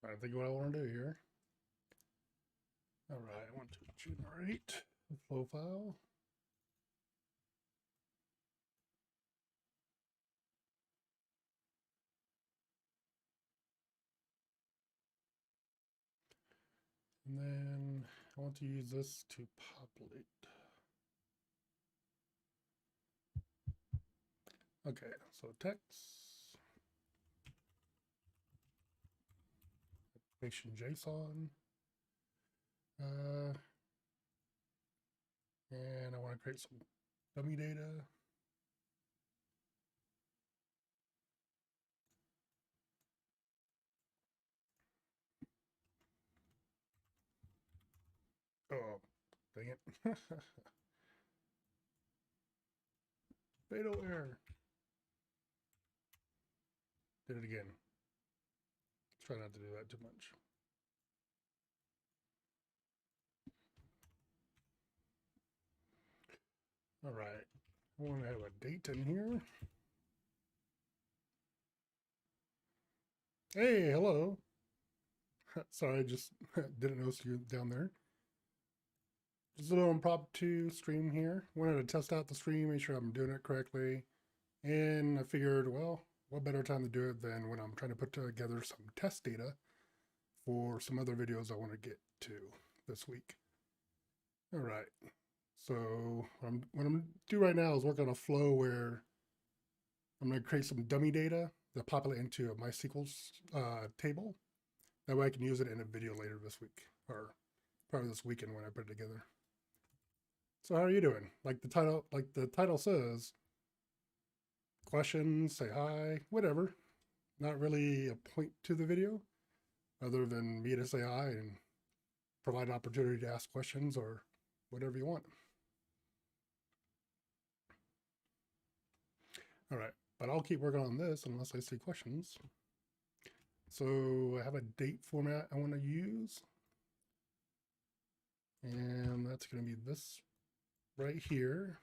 I think what I want to do here. All right, I want to generate a flow file. And then I want to use this to populate. Okay, so text, application JSON, and I want to create some dummy data. Oh, dang it. Fatal error. Did it again. Try not to do that too much. All right. I want to have a date in here. Hey, hello. Sorry, I just didn't notice you down there. Just a little impromptu stream here. Wanted to test out the stream, make sure I'm doing it correctly. And I figured, well, what better time to do it than when I'm trying to put together some test data for some other videos I want to get to this week. All right. So what I'm do right now is work on a flow where I'm going to create some dummy data that populate into a MySQL table. That way I can use it in a video later this week, or probably this weekend when I put it together. So how are you doing? Like the title says, questions, say hi, whatever. Not really a point to the video other than me to say hi and provide an opportunity to ask questions or whatever you want. All right, but I'll keep working on this unless I see questions. So I have a date format I want to use. And that's going to be this right here.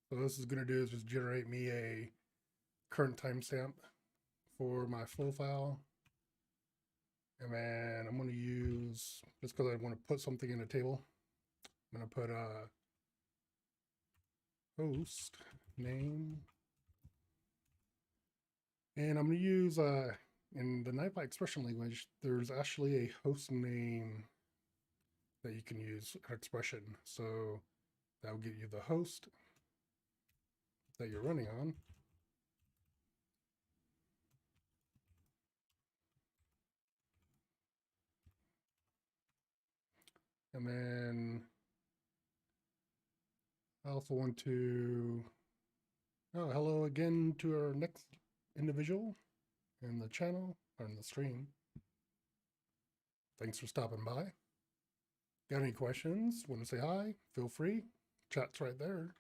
So this is going to do is just generate me a current timestamp for my flow file. And then I'm going to use, just because I want to put something in a table, I'm going to put a host name. And I'm going to use, in the NiFi expression language, there's actually a host name that you can use, an expression. So that will get you the host that you're running on. And then I also want to, oh, hello again to our next individual in the channel or in the stream. Thanks for stopping by. Got any questions? Want to say hi? Feel free. Chat's right there.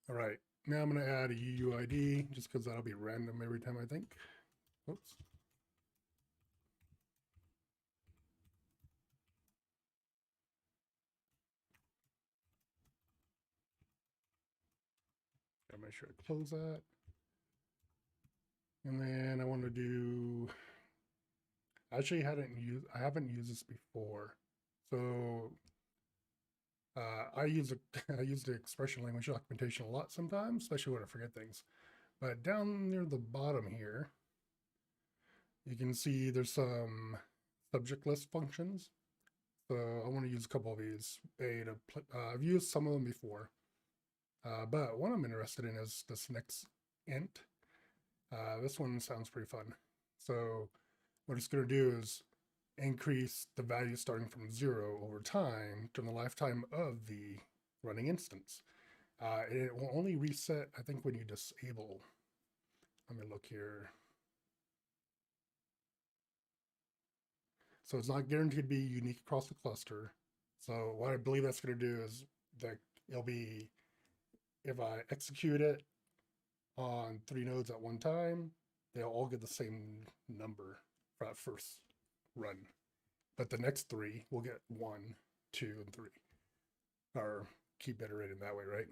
All right. Now I'm going to add a UUID just because that'll be random every time I think. Oops. Gotta make sure I close that. And then I want to do, actually I haven't used this before. So I use the expression language documentation a lot sometimes, especially when I forget things. But down near the bottom here, you can see there's some subject list functions. So I want to use a couple of these. I've used some of them before, but one I'm interested in is this next int. This one sounds pretty fun. So what it's going to do is increase the value starting from 0 over time during the lifetime of the running instance. It will only reset, I think, when you disable. Let me look here. So it's not guaranteed to be unique across the cluster. So what I believe that's going to do is that it'll be, if I execute it on 3 nodes at one time, they'll all get the same number for that first run. But the next 3 will get 1, 2, and 3. Or keep iterating that way, right?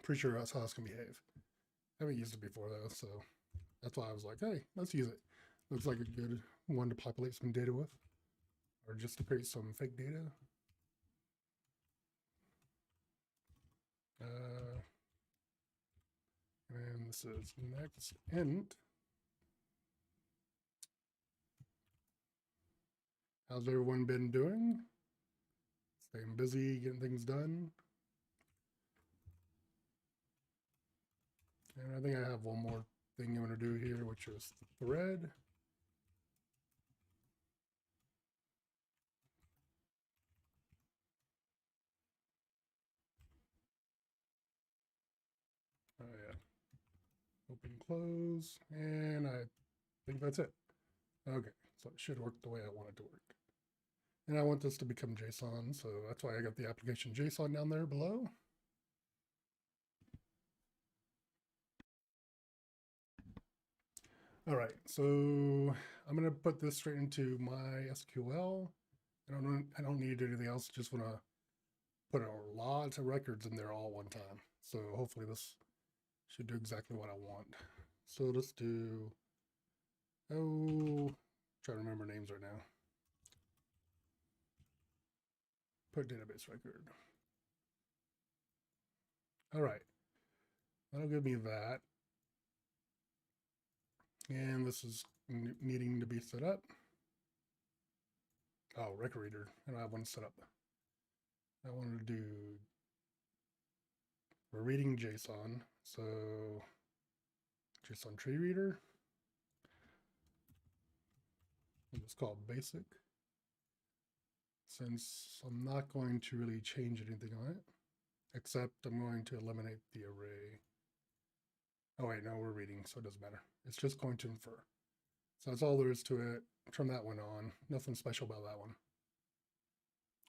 Pretty sure that's how it's going to behave. I haven't used it before though, so that's why I was like, hey, let's use it. Looks like a good one to populate some data with, or just to create some fake data. And this is next int. How's everyone been doing? Staying busy, getting things done. And I think I have one more thing I'm going to do here, which is thread. Oh yeah. Open, close, and I think that's it. Okay, so it should work the way I want it to work. And I want this to become JSON, so that's why I got the application JSON down there below. All right, so I'm gonna put this straight into my SQL. I don't need anything else. Just want to put a lot of records in there all one time. So hopefully this should do exactly what I want. So let's do, trying to remember names right now. Put database record. All right, that'll give me that. And this is needing to be set up. Oh, GrokReader. I don't have one set up. I want to do, we're reading JSON. So JSON tree reader. It's called basic. Since I'm not going to really change anything on it, except I'm going to eliminate the array. Oh wait, no, we're reading, so it doesn't matter. It's just going to infer. So that's all there is to it. Turn that one on. Nothing special about that one.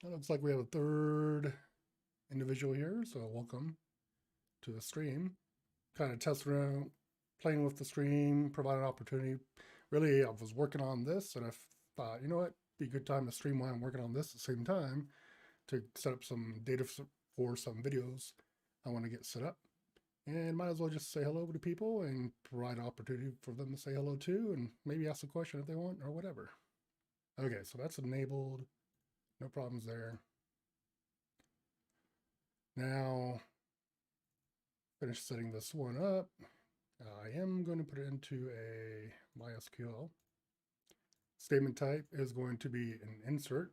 It looks like we have a third individual here, so welcome to the stream. Kind of testing around, playing with the stream, provide an opportunity. Really, I was working on this, and I thought, you know what, be a good time to stream while I'm working on this at the same time to set up some data for some videos I want to get set up. And might as well just say hello to people and provide an opportunity for them to say hello too, and maybe ask a question if they want or whatever. Okay, so that's enabled. No problems there. Now, finish setting this one up. I am going to put it into a MySQL. Statement type is going to be an insert.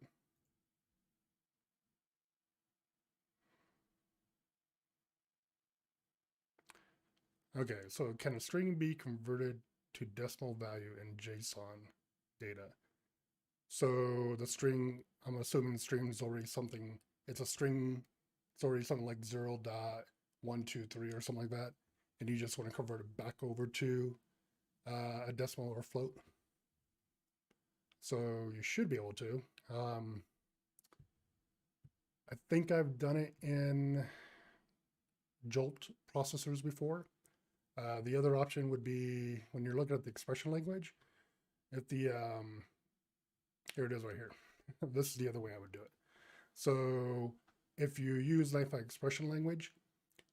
Okay, so can a string be converted to decimal value in JSON data? So the string, I'm assuming the string is already something, it's a string, it's already something like 0.123 or something like that, and you just want to convert it back over to a decimal or float. So you should be able to. I think I've done it in Jolt processors before. The other option would be when you're looking at the expression language, if the, here it is right here. This is the other way I would do it. So if you use NiFi expression language,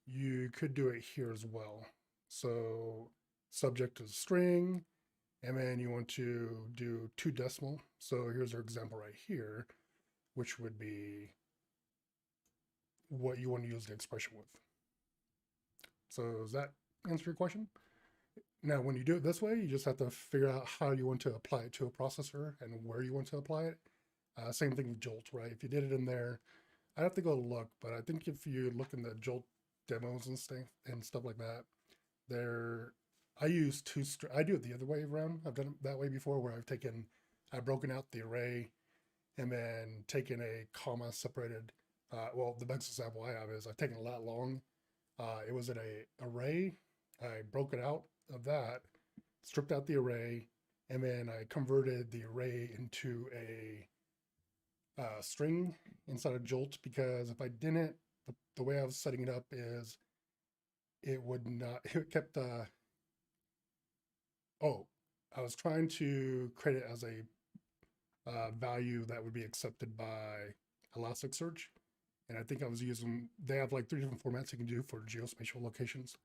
you could do it here as well. So subject is string, and then you want to do 2 decimal. So here's our example right here, which would be what you want to use the expression with. So does that answer your question? Now, when you do it this way, you just have to figure out how you want to apply it to a processor and where you want to apply it. Same thing with Jolt, right? If you did it in there, I'd have to go look, but I think if you look in the Jolt demos and stuff like that, I use I do it the other way around. I've done it that way before, where I've broken out the array and then taken a comma separated. Well, the best example I have is I've taken a lat long. It was an array. I broke it out of that, stripped out the array, and then I converted the array into a string inside of Jolt, because if I didn't, the way I was setting it up is it would not, it kept, I was trying to create it as a value that would be accepted by Elasticsearch. And I think I was using, they have like 3 different formats you can do for geospatial locations.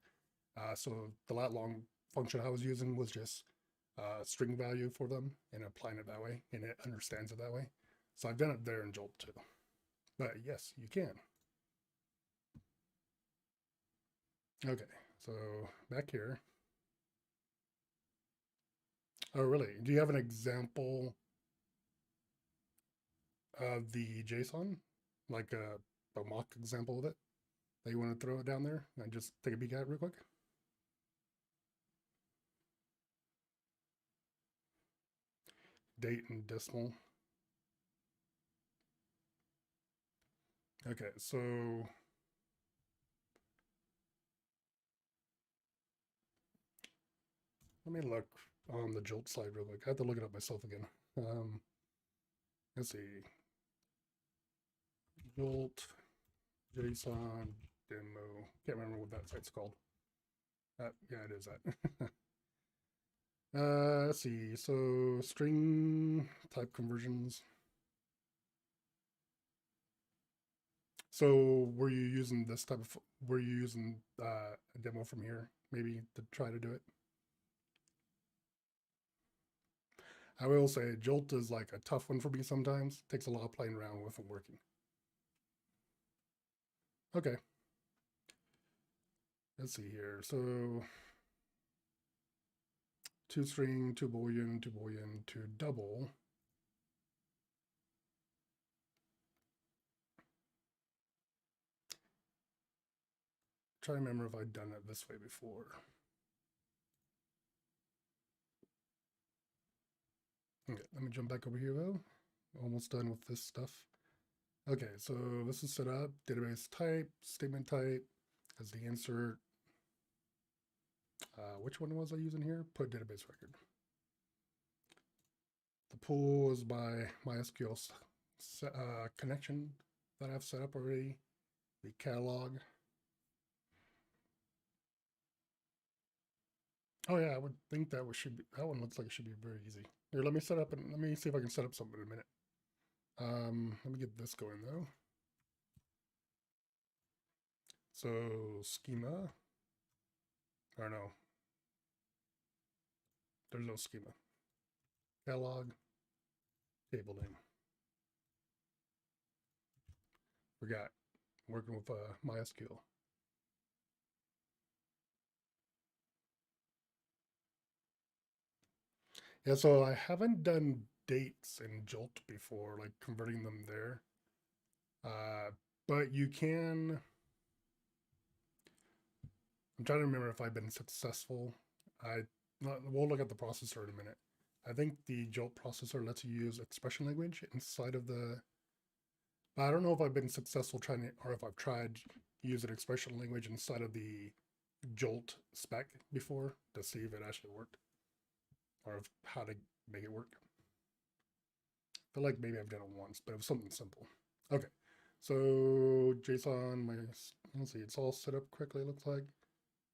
So the lat long function I was using was just string value for them and applying it that way, and it understands it that way. So I've done it there in Jolt too. But yes, you can. Okay, so back here. Oh, really? Do you have an example of the JSON? Like a mock example of it that you want to throw it down there and just take a peek at it real quick? Date and decimal. Okay, so let me look on the Jolt slide real quick. I have to look it up myself again. Let's see. Jolt JSON demo. Can't remember what that site's called. Yeah, it is that. Let's see. So string type conversions. So were you using this type of, were you using a demo from here maybe to try to do it? I will say Jolt is like a tough one for me sometimes. It takes a lot of playing around with and working. Okay. Let's see here. So to string, to boolean, to double. Try to remember if I'd done it this way before. Okay, let me jump back over here though. Almost done with this stuff. Okay, so this is set up. Database type, statement type as the insert. Which one was I using here? Put database record. The pool is my MySQL connection that I've set up already. The catalog. Oh yeah, I would think that should be, that one looks like it should be very easy. Here, let me set up and let me see if I can set up something in a minute. Let me get this going though. So schema, or no, there's no schema. Catalog, table name. Forgot, working with MySQL. Yeah, so I haven't done dates in Jolt before, like converting them there. But you can, I'm trying to remember if I've been successful. We'll look at the processor in a minute. I think the Jolt processor lets you use expression language inside of the, but I don't know if I've been successful trying to, or if I've tried using expression language inside of the Jolt spec before to see if it actually worked, or if, how to make it work. I feel like maybe I've done it once, but it was something simple. Okay, so JSON, let's see, it's all set up correctly, it looks like.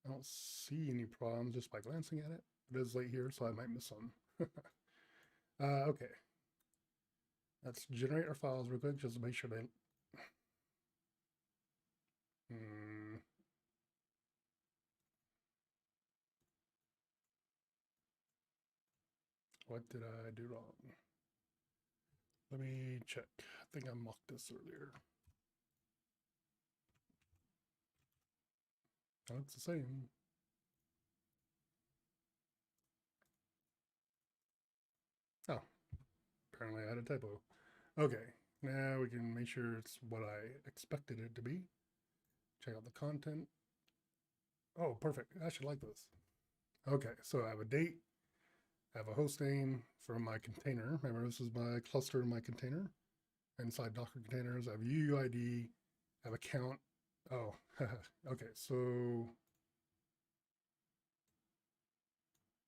I don't see any problems just by glancing at it. It is late here, so I might miss some. Okay. Let's generate our files real quick just to make sure they... What did I do wrong? Let me check. I think I mocked this earlier. Oh, it's the same. Oh, apparently I had a typo. Okay, now we can make sure it's what I expected it to be. Check out the content. Oh, perfect. I should like this. Okay, so I have a date. I have a host name for my container. Remember, this is my cluster in my container. Inside Docker containers, I have UUID, I have account. Oh, okay, so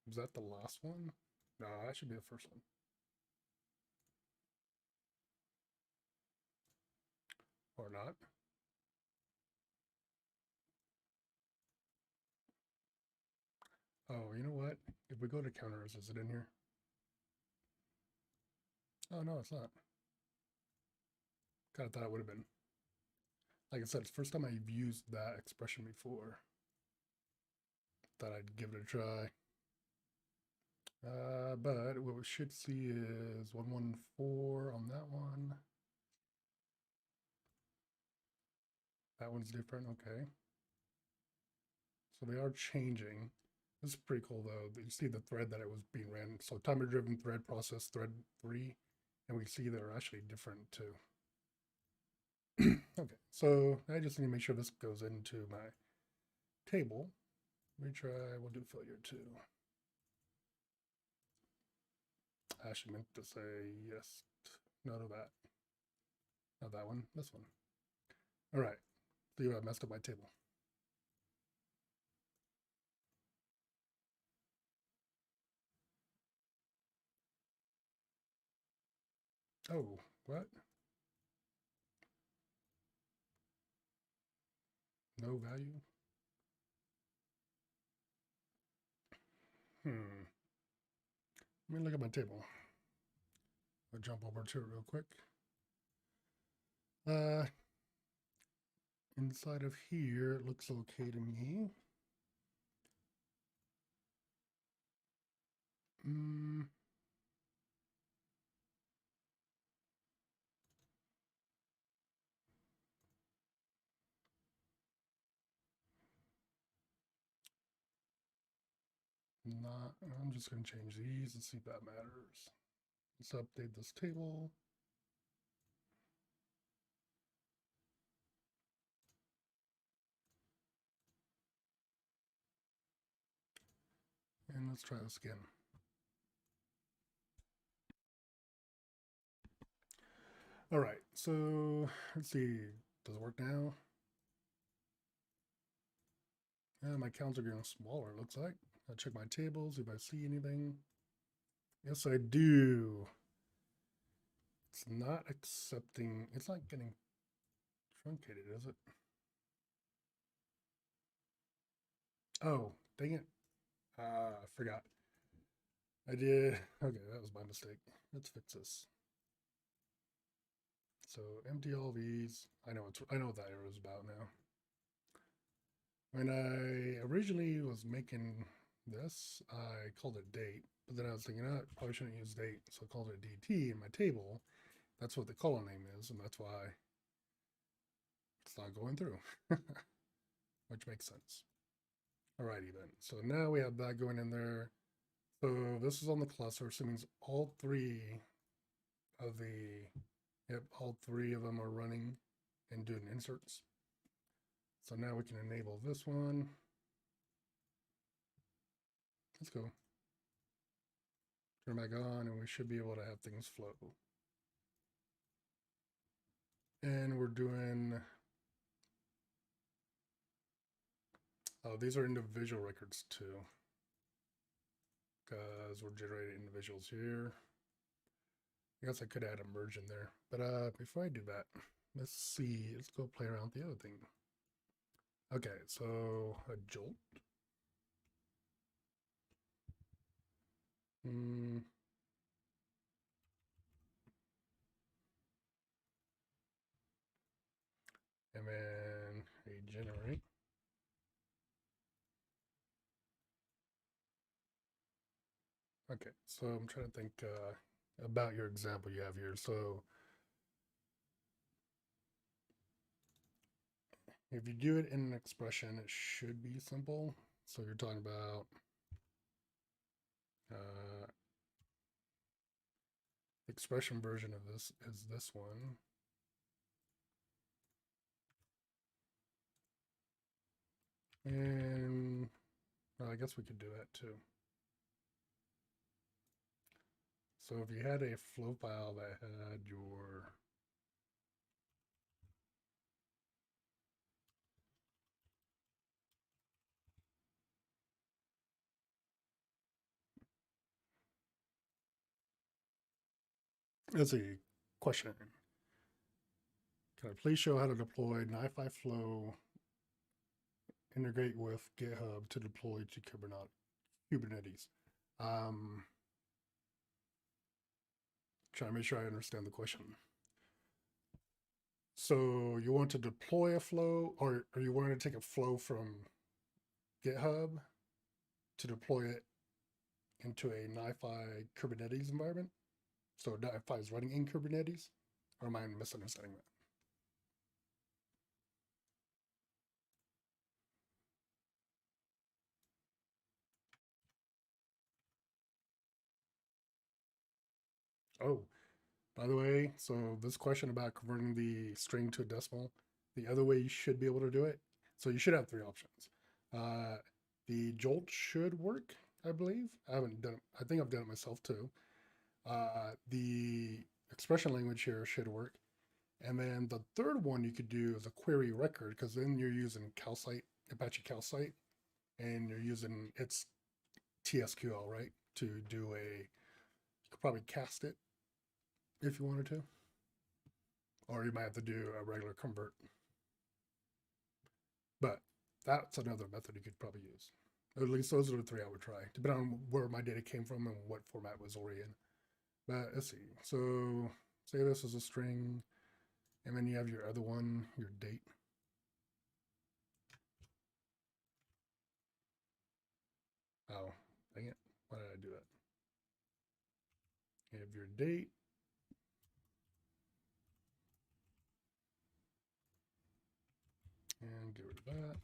is that the last one? No, that should be the first one. Or not. Oh, you know what? If we go to counters, is it in here? Oh, no, it's not. Kind of thought it would have been. Like I said, it's the first time I've used that expression before. Thought I'd give it a try. But what we should see is 114 on that one. That one's different, okay. So they are changing. This is pretty cool though. You see the thread that it was being ran. So timer driven thread process thread 3, and we see they're actually different too. Okay, so I just need to make sure this goes into my table. Retry, we'll do failure 2. I actually meant to say yes, no to that. Not that one, this one. All right, see I messed up my table. Oh, what? No value? Let me look at my table. I'll jump over to it real quick. Inside of here, it looks okay to me. Not, I'm just going to change these and see if that matters. Let's update this table. And let's try this again. All right, so let's see. Does it work now? Yeah, my counts are getting smaller, it looks like. I'll check my tables, if I see anything. Yes, I do. It's not accepting, it's not getting truncated, is it? Oh, dang it. I forgot. I did. Okay, that was my mistake. Let's fix this. So empty all these. I know what that arrow is about now. When I originally was making this, I called it date, but then I was thinking, I probably shouldn't use date, so I called it DT in my table. That's what the column name is, and that's why it's not going through, which makes sense. Alrighty then. So now we have that going in there. So this is on the cluster, so it means all three of the, yep, all three of them are running and doing inserts. So now we can enable this one. Let's go. Turn back on and we should be able to have things flow. And we're doing, oh, these are individual records too, because we're generating individuals here. I guess I could add a merge in there, but before I do that, let's see, let's go play around with the other thing. Okay, so a jolt. And then a generate. Okay, so I'm trying to think about your example you have here. So if you do it in an expression, it should be simple. So you're talking about expression version of this is this one. And well, I guess we could do that too. So if you had a flow file that had your let's see, question. Can I please show how to deploy Nifi flow integrate with GitHub to deploy to Kubernetes? Trying to make sure I understand the question. So you want to deploy a flow, or you want to take a flow from GitHub to deploy it into a Nifi Kubernetes environment. So Nifi is running in Kubernetes, or am I misunderstanding that? Oh, by the way, so this question about converting the string to a decimal, the other way you should be able to do it. So you should have three options. The jolt should work, I believe. I haven't done it. I think I've done it myself too. The expression language here should work. And then the third one you could do is a query record, because then you're using calcite, Apache calcite, and you're using its TSQL, right? To do a, you could probably cast it if you wanted to. Or you might have to do a regular convert. But that's another method you could probably use. At least those are the three I would try, depending on where my data came from and what format was already in. But let's see. So say this is a string, and then you have your other one, your date. Oh, dang it. Why did I do that? You have your date. And get rid of that.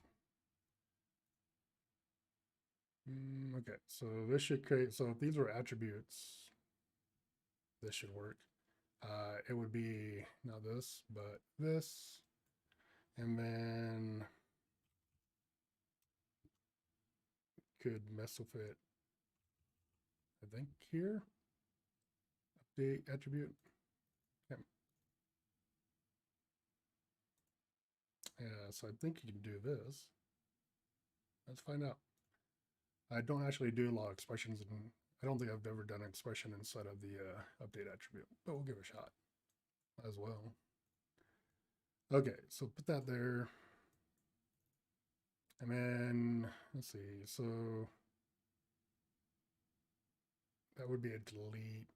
Okay, so this should create, so if these were attributes, this should work. It would be not this, but this. And then could mess with it, I think here. Update attribute. Okay. Yeah, so I think you can do this. Let's find out. I don't actually do a lot of expressions, and I don't think I've ever done an expression inside of the update attribute, but we'll give it a shot as well. Okay, so put that there. And then, let's see, so that would be a delete.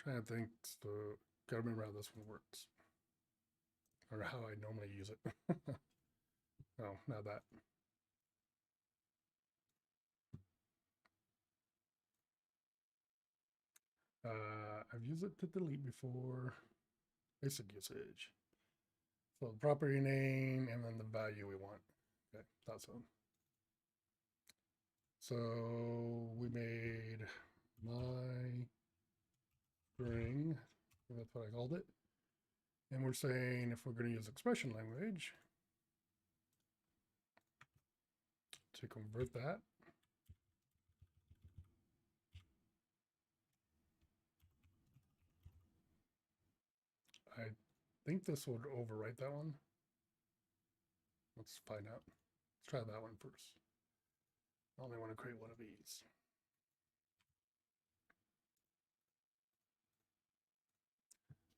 Trying to think, so gotta remember how this one works. Or how I normally use it. Oh, not that. I've used it to delete before. Basic usage. So the property name and then the value we want. Okay, that's one. So we made my string, that's what I called it. And we're saying if we're going to use expression language to convert that, I think this would overwrite that one. Let's find out. Let's try that one first. I only want to create one of these.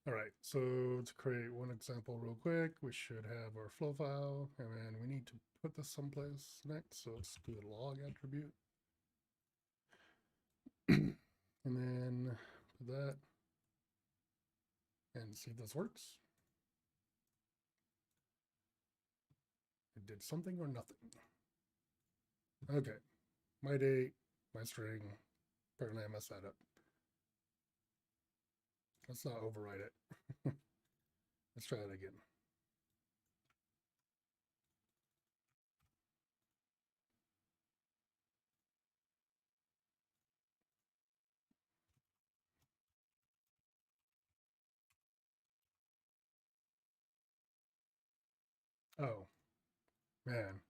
All right, so to create one example real quick, we should have our flow file, and then we need to put this someplace next. So let's do the log attribute. And then put that and see if this works. It did something or nothing. Okay, my date, my string. Apparently I messed that up. Let's not overwrite it. Let's try that again. Oh, man.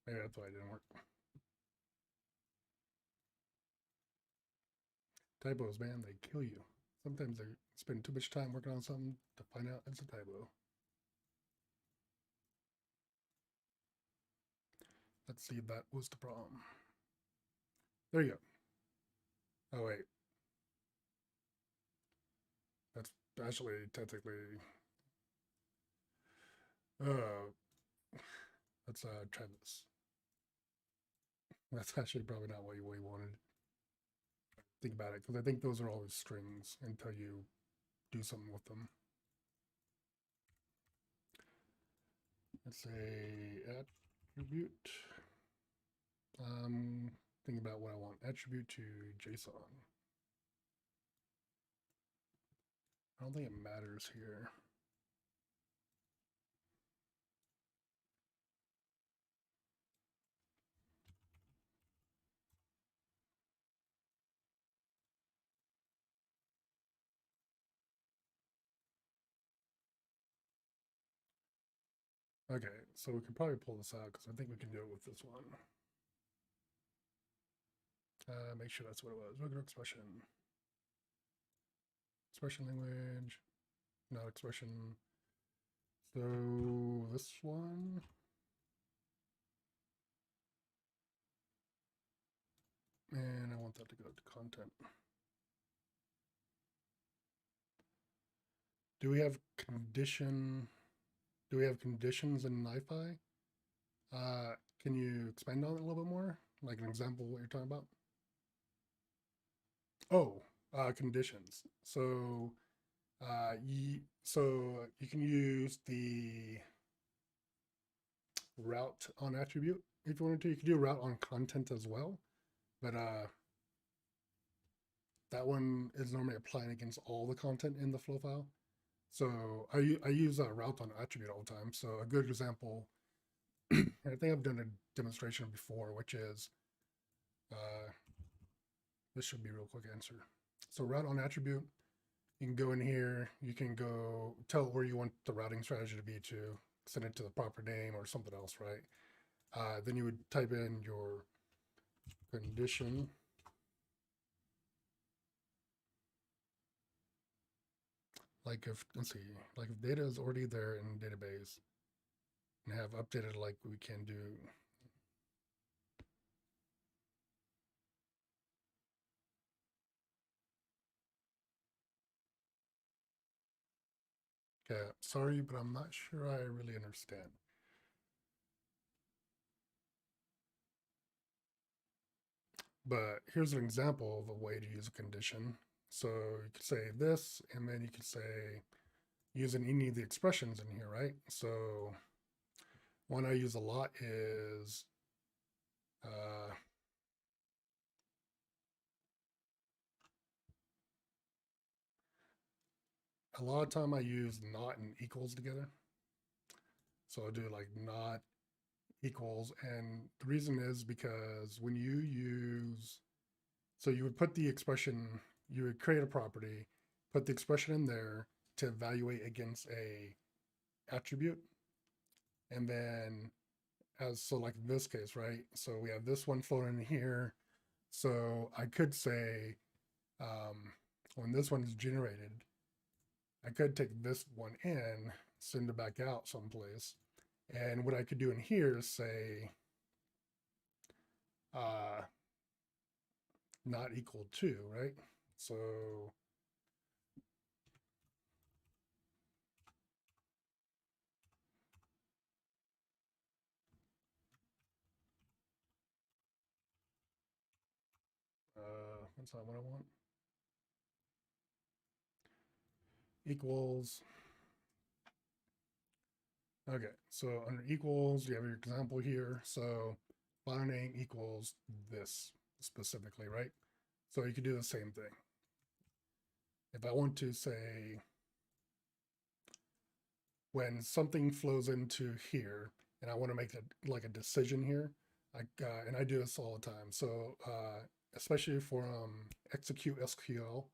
Maybe that's why it didn't work. Typos, man, they kill you. Sometimes they spend too much time working on something to find out it's a typo. Let's see if that was the problem. There you go. Oh, wait. That's actually technically... let's try this. That's actually probably not what we wanted. think about it, because I think those are always strings until you do something with them. Let's say attribute. Think about what I want. Attribute to JSON. I don't think it matters here. Okay, so we can probably pull this out because I think we can do it with this one. Make sure that's what it was. Regular expression. Expression language. Not expression. So this one. And I want that to go to content. Do we have condition? Do we have conditions in Nifi? Can you expand on it a little bit more? Like an example of what you're talking about? Oh, conditions. So, you can use the route on attribute if you wanted to. You could do route on content as well, but that one is normally applying against all the content in the flow file. So I use a route on attribute all the time. So a good example, I think I've done a demonstration before, which is this should be a real quick answer. So route on attribute, you can go in here, you can go tell where you want the routing strategy to be to send it to the proper name or something else, right? Then you would type in your condition. Like if, let's see, like if data is already there in the database and have updated like we can do. Okay, sorry, but I'm not sure I really understand. But here's an example of a way to use a condition. So you could say this, and then you could say using any of the expressions in here, right? So one I use a lot is a lot of time I use not and equals together. So I'll do like not equals, and the reason is because when you use, so you would put the expression, you would create a property, put the expression in there to evaluate against a attribute, and then as so like in this case, right? So we have this one floating in here. So I could say when this one is generated, I could take this one in, send it back out someplace. And what I could do in here is say not equal to, right? So that's not what I want. Equals. Okay, so under equals, you have your example here. So file name equals this specifically, right? So you could do the same thing. If I want to say when something flows into here and I want to make it like a decision here, and I do this all the time. So especially for execute SQL,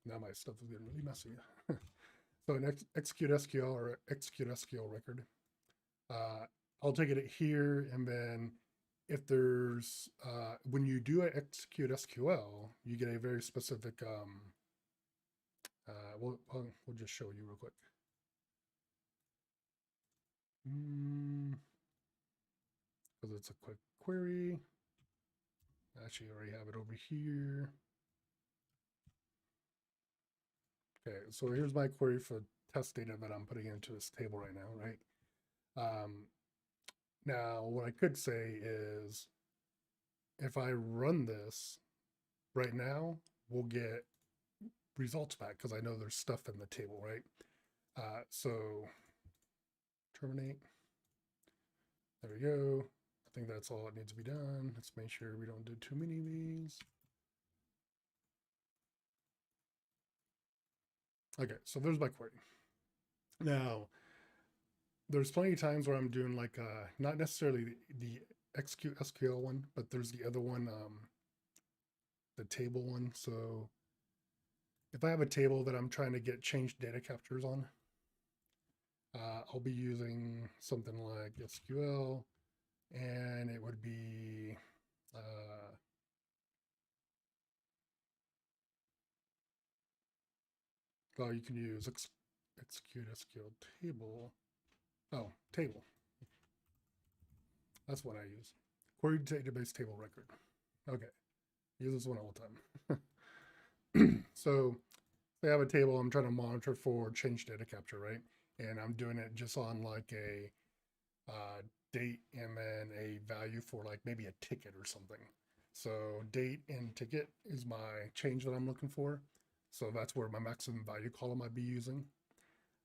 now my stuff is getting really messy. So an execute SQL or execute SQL record, I'll take it here, and then if there's when you do an execute SQL, you get a very specific. We'll just show you real quick. Because it's a quick query. Actually, I already have it over here. Okay, so here's my query for test data that I'm putting into this table right now, right? Now, what I could say is if I run this right now, we'll get results back because I know there's stuff in the table, right? So terminate. There we go. I think that's all that needs to be done. Let's make sure we don't do too many of these. Okay, so there's my query. Now, there's plenty of times where I'm doing like not necessarily the execute SQL one, but there's the other one, the table one. So if I have a table that I'm trying to get changed data captures on, I'll be using something like SQL, and it would be well, you can use execute SQL table. Oh, table. That's what I use. Query database table record. Okay, use this one all the time. So they have a table I'm trying to monitor for change data capture, right? And I'm doing it just on like a date and then a value for like maybe a ticket or something. So date and ticket is my change that I'm looking for. So that's where my maximum value column I'd be using.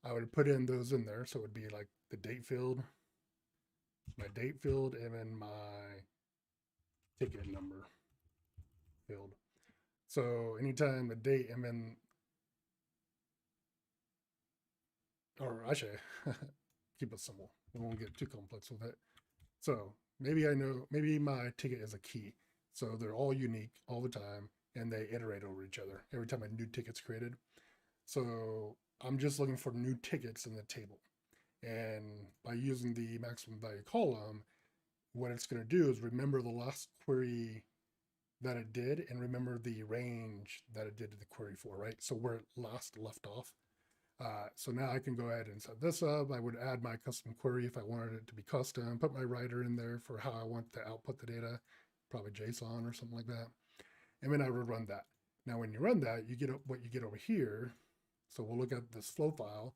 I would put in those in there. So it would be like the date field, my date field, and then my ticket number field. So anytime the date and then, or I should keep it simple. We won't get too complex with it. So maybe I know, maybe my ticket is a key. So they're all unique all the time and they iterate over each other every time a new ticket's created. So I'm just looking for new tickets in the table. And by using the maximum value column, what it's going to do is remember the last query that it did and remember the range that it did the query for, right? So where it last left off. So now I can go ahead and set this up. I would add my custom query if I wanted it to be custom, put my writer in there for how I want to output the data, probably JSON or something like that. And then I would run that. Now, when you run that, you get what you get over here. So we'll look at this flow file.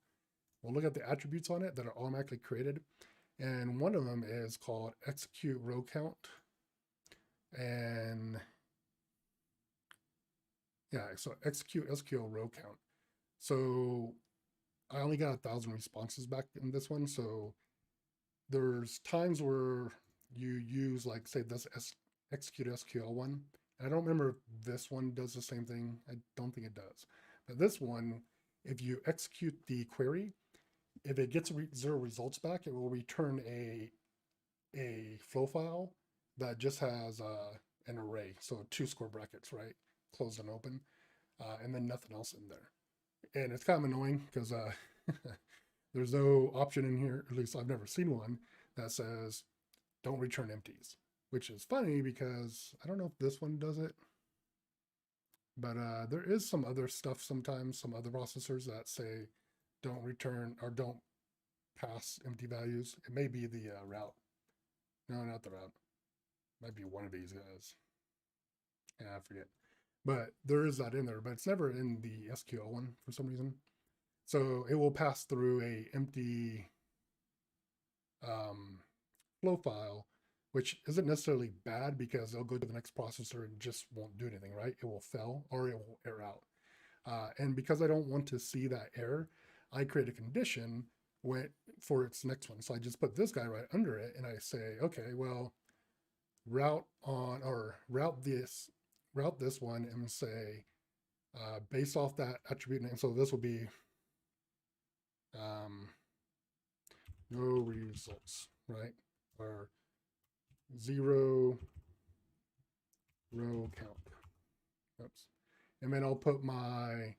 We'll look at the attributes on it that are automatically created. And one of them is called execute row count. And yeah, so execute SQL row count. So I only got 1,000 responses back in this one. So there's times where you use like say this execute SQL one. I don't remember if this one does the same thing. I don't think it does. But this one, if you execute the query, if it gets 0 results back, it will return a flow file that just has an array. So 2 square brackets, right? Closed and open, and then nothing else in there. And it's kind of annoying because there's no option in here, at least I've never seen one, that says don't return empties, which is funny because I don't know if this one does it. But there is some other stuff sometimes, some other processors that say don't return or don't pass empty values. It may be the route. No, not the route. Might be one of these guys. Yeah, I forget. But there is that in there, but it's never in the SQL one for some reason. So it will pass through a empty flow file, which isn't necessarily bad because it'll go to the next processor and just won't do anything, right? It will fail or it will error out. And because I don't want to see that error, I create a condition for its next one. So I just put this guy right under it and I say, okay, well, route this one and say, based off that attribute name. So this will be no results, right? Or 0 row count. Oops. And then I'll put my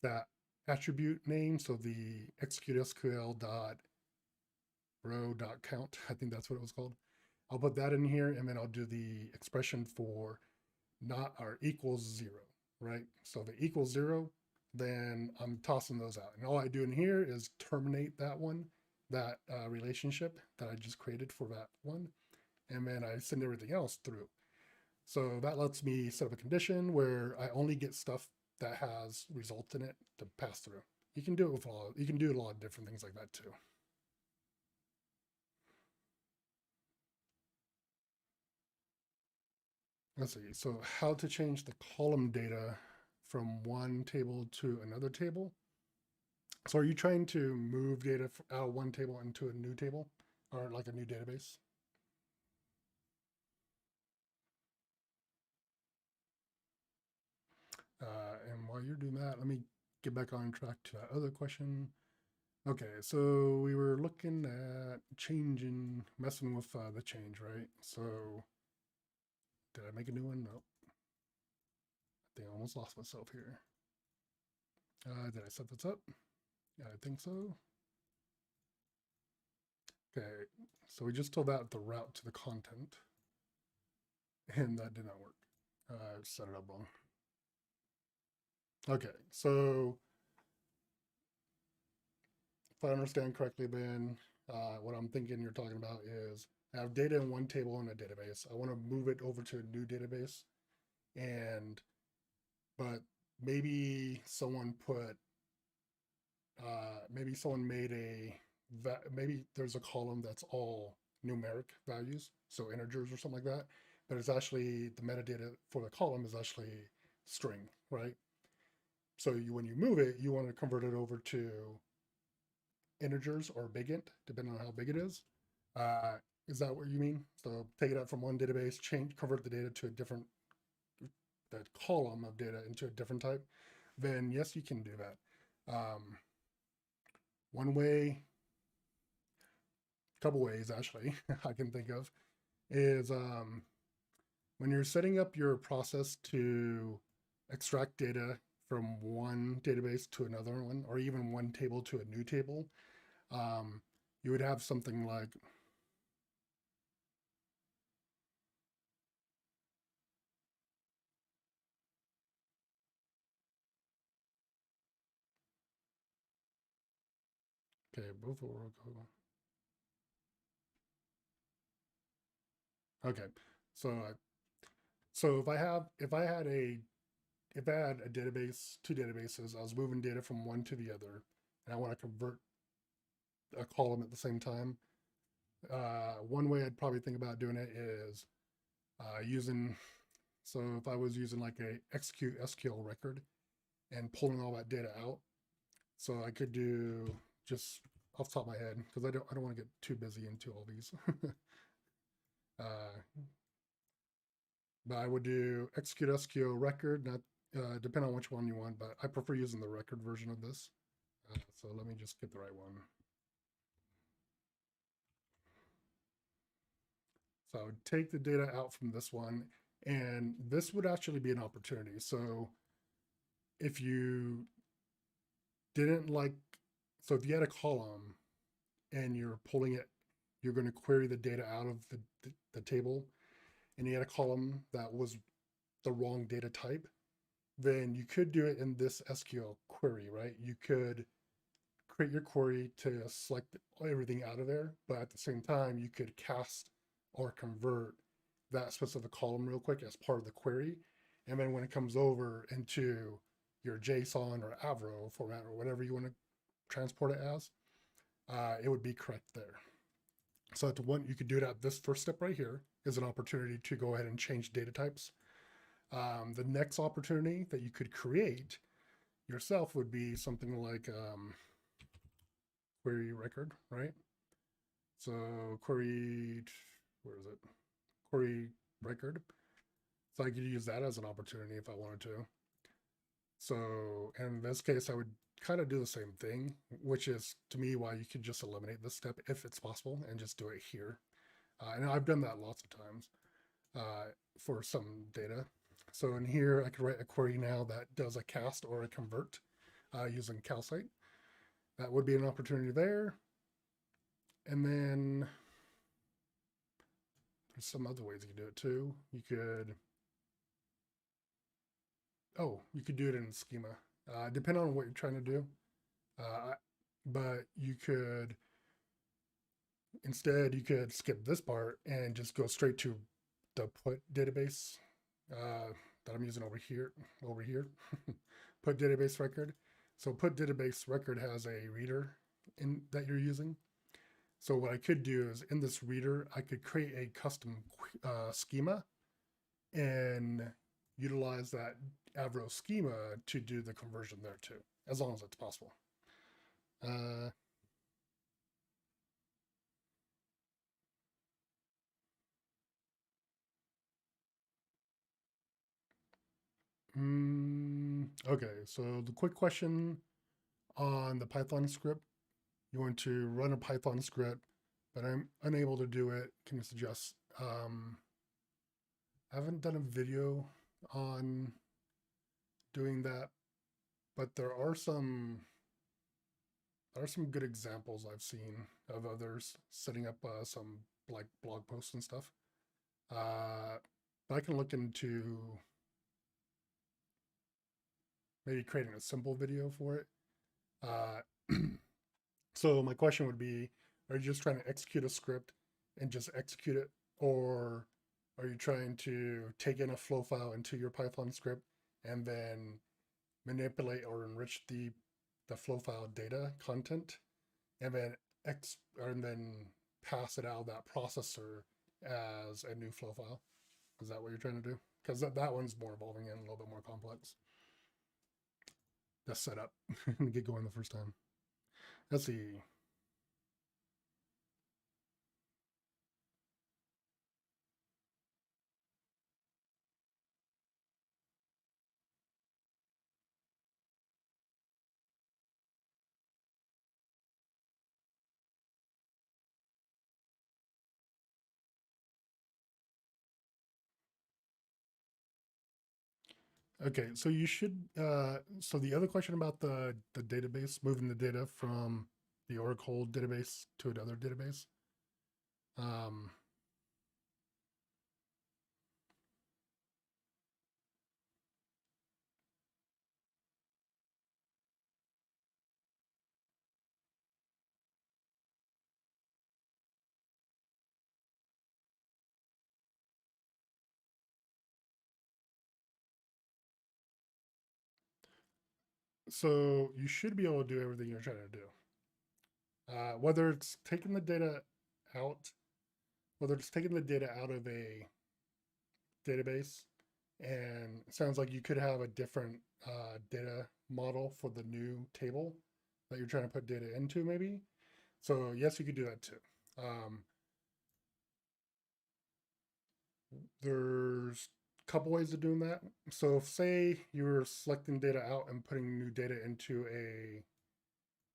that attribute name. So the execute SQL dot row dot count. I think that's what it was called. I'll put that in here and then I'll do the expression for not or equals 0, right? So if it equals 0, then I'm tossing those out. And all I do in here is terminate that one, that relationship that I just created for that one. And then I send everything else through. So that lets me set up a condition where I only get stuff that has results in it to pass through. You can do it with you can do a lot of different things like that too. let's see. So how to change the column data from one table to another table. So are you trying to move data out of one table into a new table or like a new database? And while you're doing that, let me get back on track to that other question. Okay, so we were looking at messing with the change, right? So did I make a new one? No. I think I almost lost myself here. Did I set this up? Yeah, I think so. Okay, so we just told that the route to the content, and that did not work. I set it up wrong. Okay, so if I understand correctly, Ben, what I'm thinking you're talking about is I have data in one table in a database. I want to move it over to a new database, and but maybe someone put maybe someone made maybe there's a column that's all numeric values, so integers or something like that, but it's actually the metadata for the column is actually string, right? So when you move it, you want to convert it over to integers or big int, depending on how big it is. Is that what you mean? So take it out from one database, convert the data to a different, that column of data into a different type. Then yes, you can do that. One way, couple ways actually, I can think of is when you're setting up your process to extract data from one database to another one, or even one table to a new table, you would have something like, okay, both will go. Okay, so so if I had a database, two databases, I was moving data from one to the other, and I want to convert a column at the same time. One way I'd probably think about doing it is using, so if I was using like a execute SQL record and pulling all that data out, so I could do just off the top of my head, because I don't want to get too busy into all these. uh, but I would do execute SQL record, not depending on which one you want, but I prefer using the record version of this. So let me just get the right one. So I would take the data out from this one, and this would actually be an opportunity. So if you didn't like, so if you had a column and you're pulling it, you're going to query the data out of the table, and you had a column that was the wrong data type, then you could do it in this SQL query, right? You could create your query to select everything out of there, but at the same time, you could cast or convert that specific column real quick as part of the query. And then when it comes over into your JSON or Avro format or whatever you want to transport it as, it would be correct there. So that's one, you could do that. This first step right here is an opportunity to go ahead and change data types. The next opportunity that you could create yourself would be something like query record, right? So query, where is it? Query record. So I could use that as an opportunity if I wanted to. So in this case, I would kind of do the same thing, which is to me why you could just eliminate this step if it's possible and just do it here. And I've done that lots of times for some data. So in here, I could write a query now that does a cast or a convert using calcite. That would be an opportunity there. And then there's some other ways you can do it too. You could, you could do it in schema, depending on what you're trying to do. But you could, instead, you could skip this part and just go straight to the put database that I'm using over here, put database record. So put database record has a reader that you're using. So what I could do is in this reader, I could create a custom schema and utilize that Avro schema to do the conversion there too, as long as it's possible. Okay, so the quick question on the Python script, you want to run a Python script, but I'm unable to do it. Can you suggest? I haven't done a video on doing that, but there are some good examples I've seen of others setting up some like blog posts and stuff. But I can look into maybe creating a simple video for it. So my question would be, are you just trying to execute a script and just execute it? Or are you trying to take in a flow file into your Python script and then manipulate or enrich the flow file data content and then pass it out of that processor as a new flow file? Is that what you're trying to do? Because that one's more evolving and a little bit more complex. That's set up and get going the first time. Let's see. Okay, so you should. So the other question about the database, moving the data from the Oracle database to another database. So you should be able to do everything you're trying to do. Whether it's taking the data out, whether it's taking the data out of a database, and it sounds like you could have a different data model for the new table that you're trying to put data into, maybe. So yes, you could do that too. There's a couple ways of doing that. So if say you're selecting data out and putting new data into a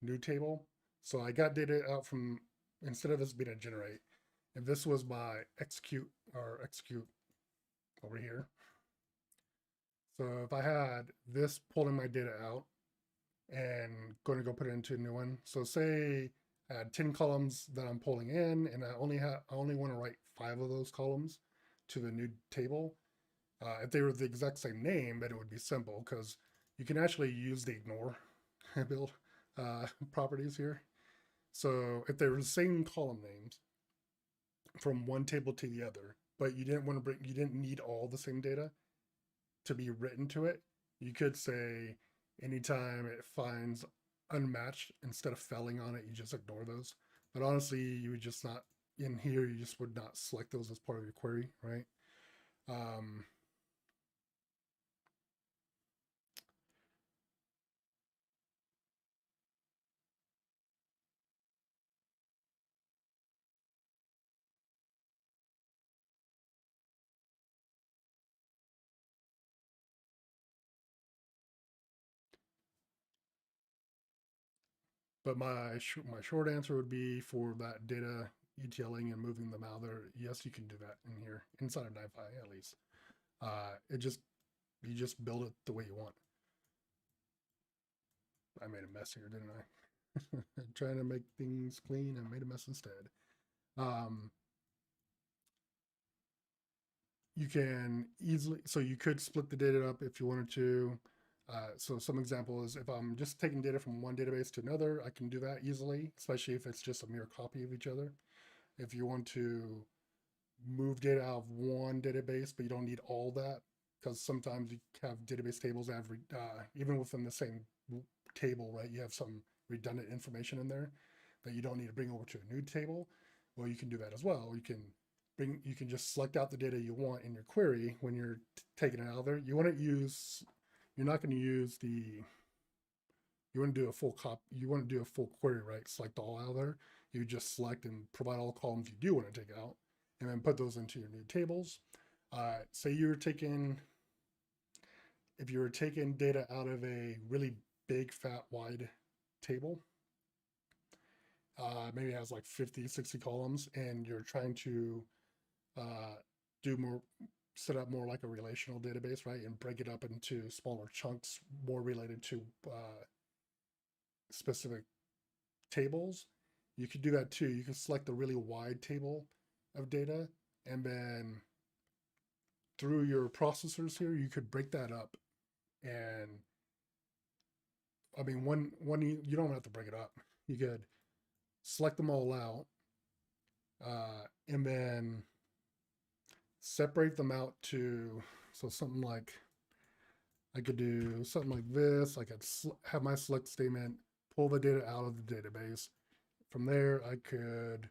new table. So I got data out from, instead of this being a generate, if this was my execute over here. So if I had this pulling my data out and going to go put it into a new one. So say I had 10 columns that I'm pulling in, and I only want to write 5 of those columns to the new table. If they were the exact same name, then it would be simple because you can actually use the ignore build properties here. So if they were the same column names from one table to the other, but you didn't need all the same data to be written to it, you could say anytime it finds unmatched, instead of felling on it, you just ignore those. But honestly, you would just not, in here, you just would not select those as part of your query, right? But my short answer would be for that data ETLing and moving them out there. Yes, you can do that in here inside of NiFi at least. You just build it the way you want. I made a mess here, didn't I? Trying to make things clean and made a mess instead. You can easily, so you could split the data up if you wanted to. So some example is if I'm just taking data from one database to another, I can do that easily, especially if it's just a mere copy of each other. If you want to move data out of one database, but you don't need all that, because sometimes you have database tables that have, even within the same table, right, you have some redundant information in there that you don't need to bring over to a new table. Well, you can do that as well. You can you can just select out the data you want in your query when you're taking it out of there. You want to use, you're not going to use the, you want to do a full you want to do a full query, right? Select all out of there. You just select and provide all columns you do want to take out, and then put those into your new tables. Say you're taking, if you were taking data out of a really big, fat, wide table, maybe it has like 50, 60 columns, and you're trying to do more, set up more like a relational database, right? And break it up into smaller chunks, more related to specific tables. You could do that too. You can select a really wide table of data, and then through your processors here, you could break that up. And I mean, you don't have to break it up. You could select them all out, and then separate them out to, so something like, I could do something like this. I could have my select statement, pull the data out of the database. From there, I could,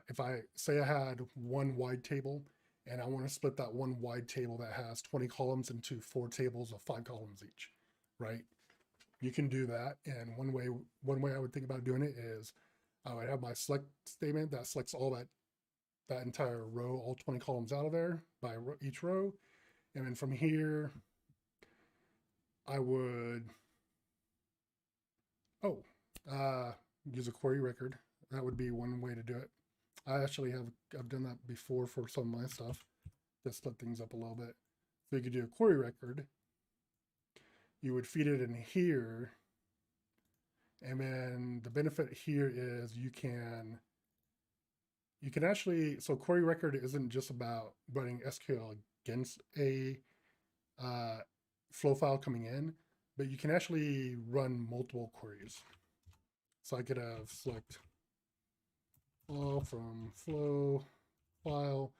if I say I had one wide table and I want to split that one wide table that has 20 columns into 4 tables of 5 columns each, right? You can do that. And one way I would think about doing it is I would have my select statement that selects all that entire row, all 20 columns out of there by each row. And then from here, I would, use a query record. That would be one way to do it. I've done that before for some of my stuff to split things up a little bit. So you could do a query record. You would feed it in here. And then the benefit here is you can actually, so query record isn't just about running SQL against a flow file coming in, but you can actually run multiple queries. So I could have select all from flow file,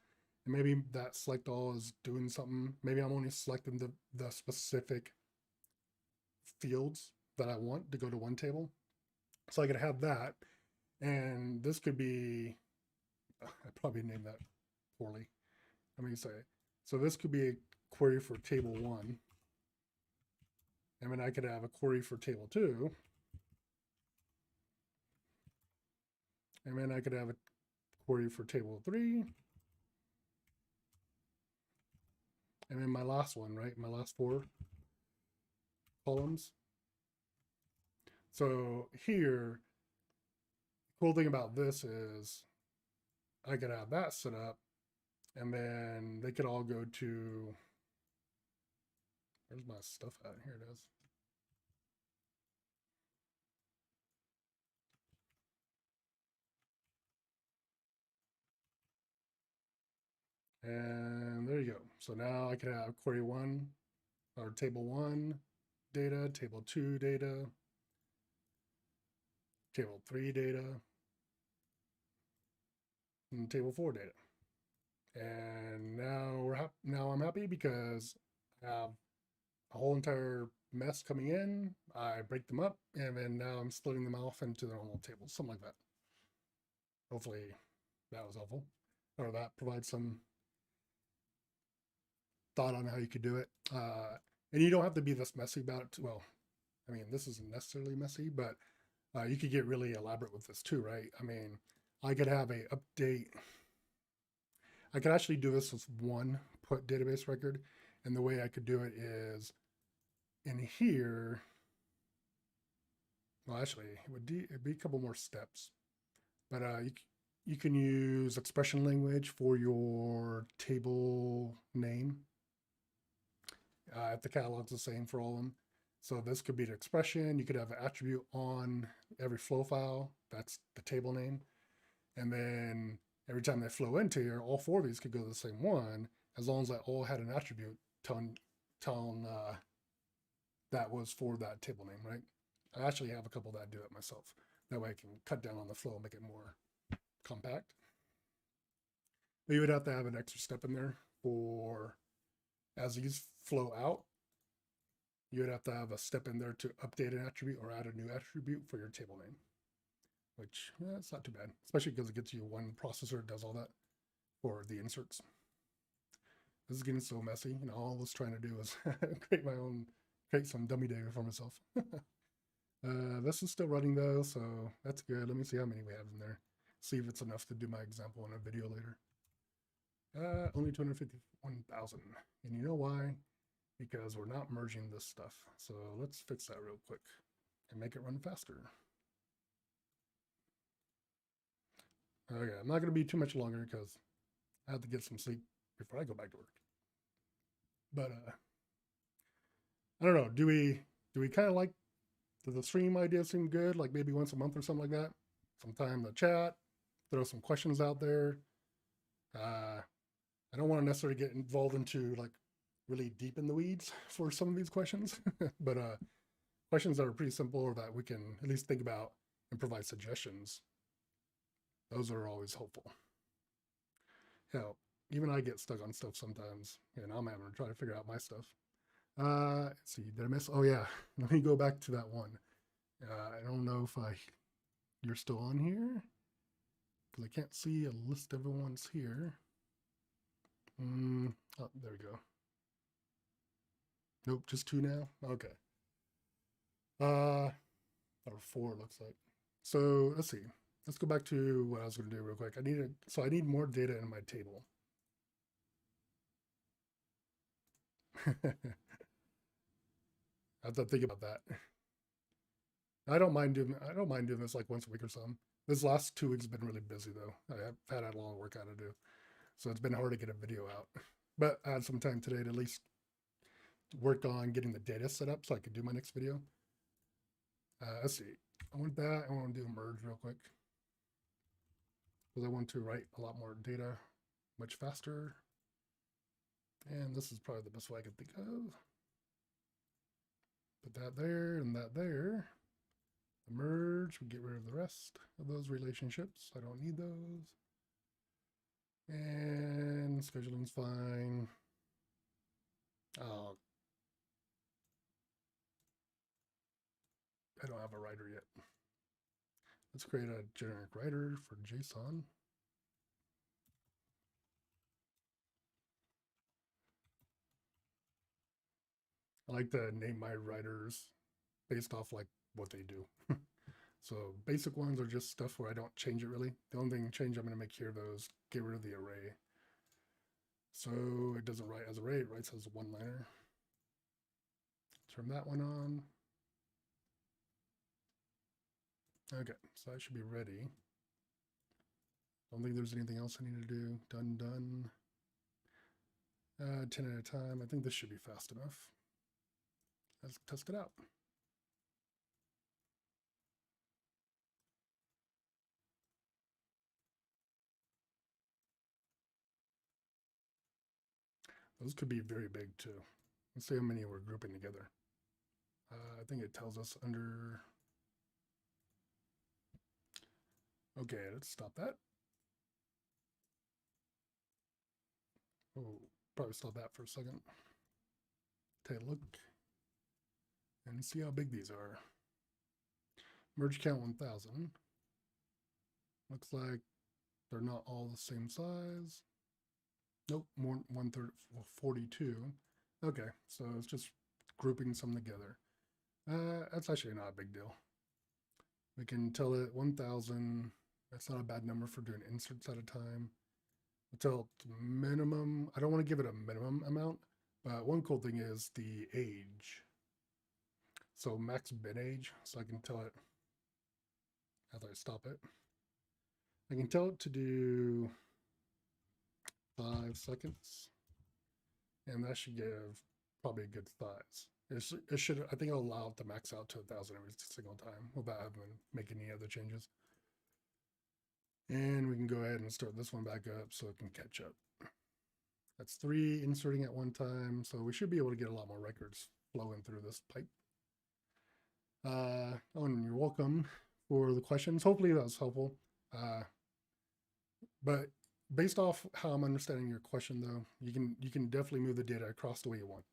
and maybe that select all is doing something. Maybe I'm only selecting the specific fields that I want to go to one table. So I could have that, and this could be, I probably named that poorly. Let me say, so this could be a query for table 1. And then I could have a query for table 2. And then I could have a query for table 3. And then my last one, right? My last 4 columns. So here, the cool thing about this is I could have that set up, and then they could all go to, where's my stuff at? Here it is. And there you go. So now I can have query 1 or table 1 data, table 2 data, table 3 data, and table 4 data. And now I'm happy because I have a whole entire mess coming in. I break them up, and then now I'm splitting them off into their own little tables, something like that. Hopefully that was helpful, or that provides some thought on how you could do it. And you don't have to be this messy about it. Well, I mean, this isn't necessarily messy, but you could get really elaborate with this too, right? I mean, I could have a update. I could actually do this with one put database record. And the way I could do it is in here. Well, actually, it'd be a couple more steps. But you can use expression language for your table name. If the catalog's the same for all of them. So this could be the expression. You could have an attribute on every flow file. That's the table name. And then every time they flow into here, all 4 of these could go to the same one, as long as they all had an attribute telling that was for that table name, right? I actually have a couple that do it myself. That way I can cut down on the flow and make it more compact. But you would have to have an extra step in there for, as these flow out, you would have to have a step in there to update an attribute or add a new attribute for your table name, which it's not too bad, especially because it gets you one processor that does all that. for the inserts. This is getting so messy. You know, all I was trying to do is create some dummy data for myself. This is still running though, so that's good. Let me see how many we have in there. See if it's enough to do my example in a video later. Only 251,000. And you know why? Because we're not merging this stuff. So let's fix that real quick and make it run faster. Okay, I'm not going to be too much longer because I have to get some sleep before I go back to work. But I don't know. Do we kind of like, does the stream idea seem good? Like maybe once a month or something like that? Sometime to chat, throw some questions out there. I don't want to necessarily get involved into like really deep in the weeds for some of these questions, but questions that are pretty simple or that we can at least think about and provide suggestions. Those are always helpful. Hell, even I get stuck on stuff sometimes, and I'm having to try to figure out my stuff. Let's see, did I miss? Oh yeah, let me go back to that one. I don't know if you're still on here because I can't see a list. Everyone's here. Oh, there we go. Nope, just 2 now. Okay. Or 4 looks like. So let's see. Let's go back to what I was going to do real quick. I need more data in my table. I have to think about that. I don't mind doing this like once a week or something. This last 2 weeks have been really busy though. I've had a lot of work I had to do. So it's been hard to get a video out. But I had some time today to at least work on getting the data set up so I could do my next video. Let's see. I want to do a merge real quick. Because I want to write a lot more data much faster. And this is probably the best way I can think of. Put that there and that there. The merge, we get rid of the rest of those relationships. I don't need those. And scheduling's fine. Oh, I don't have a writer yet. Let's create a generic writer for JSON. I like to name my writers based off like what they do. So basic ones are just stuff where I don't change it really. The only thing change I'm going to make here though is get rid of the array. So it doesn't write as array, it writes as one-liner. Turn that one on. Okay, so I should be ready. Don't think there's anything else I need to do. Done. 10 at a time. I think this should be fast enough. Let's test it out. Those could be very big too. Let's see how many we're grouping together. I think it tells us under. Okay, let's stop that. Oh, probably stop that for a second. Take a look and see how big these are. Merge count 1000. Looks like they're not all the same size. Nope, more 42. Okay, so it's just grouping some together. That's actually not a big deal. We can tell it 1000. That's not a bad number for doing inserts at a time. Until minimum, I don't want to give it a minimum amount, but one cool thing is the age. So max bin age, so I can tell it, after I stop it, I can tell it to do 5 seconds, and that should give probably a good size. It should, I think it'll allow it to max out to 1000 every single time without having to make any other changes. And we can go ahead and start this one back up so it can catch up. That's 3 inserting at one time, so we should be able to get a lot more records flowing through this pipe. Oh, and you're welcome for the questions. Hopefully that was helpful. But based off how I'm understanding your question, though, you can definitely move the data across the way you want.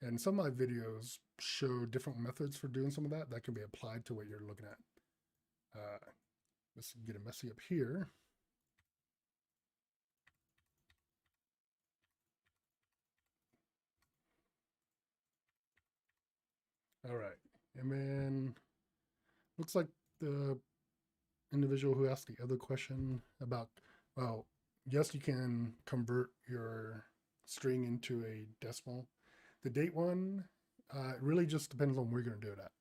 And some of my videos show different methods for doing some of that can be applied to what you're looking at. Let's get it messy up here. All right. And then looks like the individual who asked the other question about, well, yes, you can convert your string into a decimal. The date one, it really just depends on where you're going to do it at.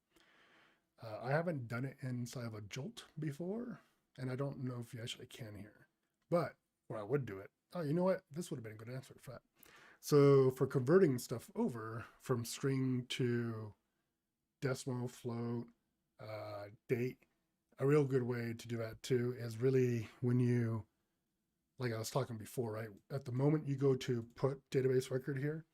I haven't done it inside of a jolt before, and I don't know if you actually can here. But where I would do it, oh, you know what? This would have been a good answer for that. So for converting stuff over from string to decimal, float, date, a real good way to do that too is really when you, like I was talking before, right? At the moment you go to put database record here,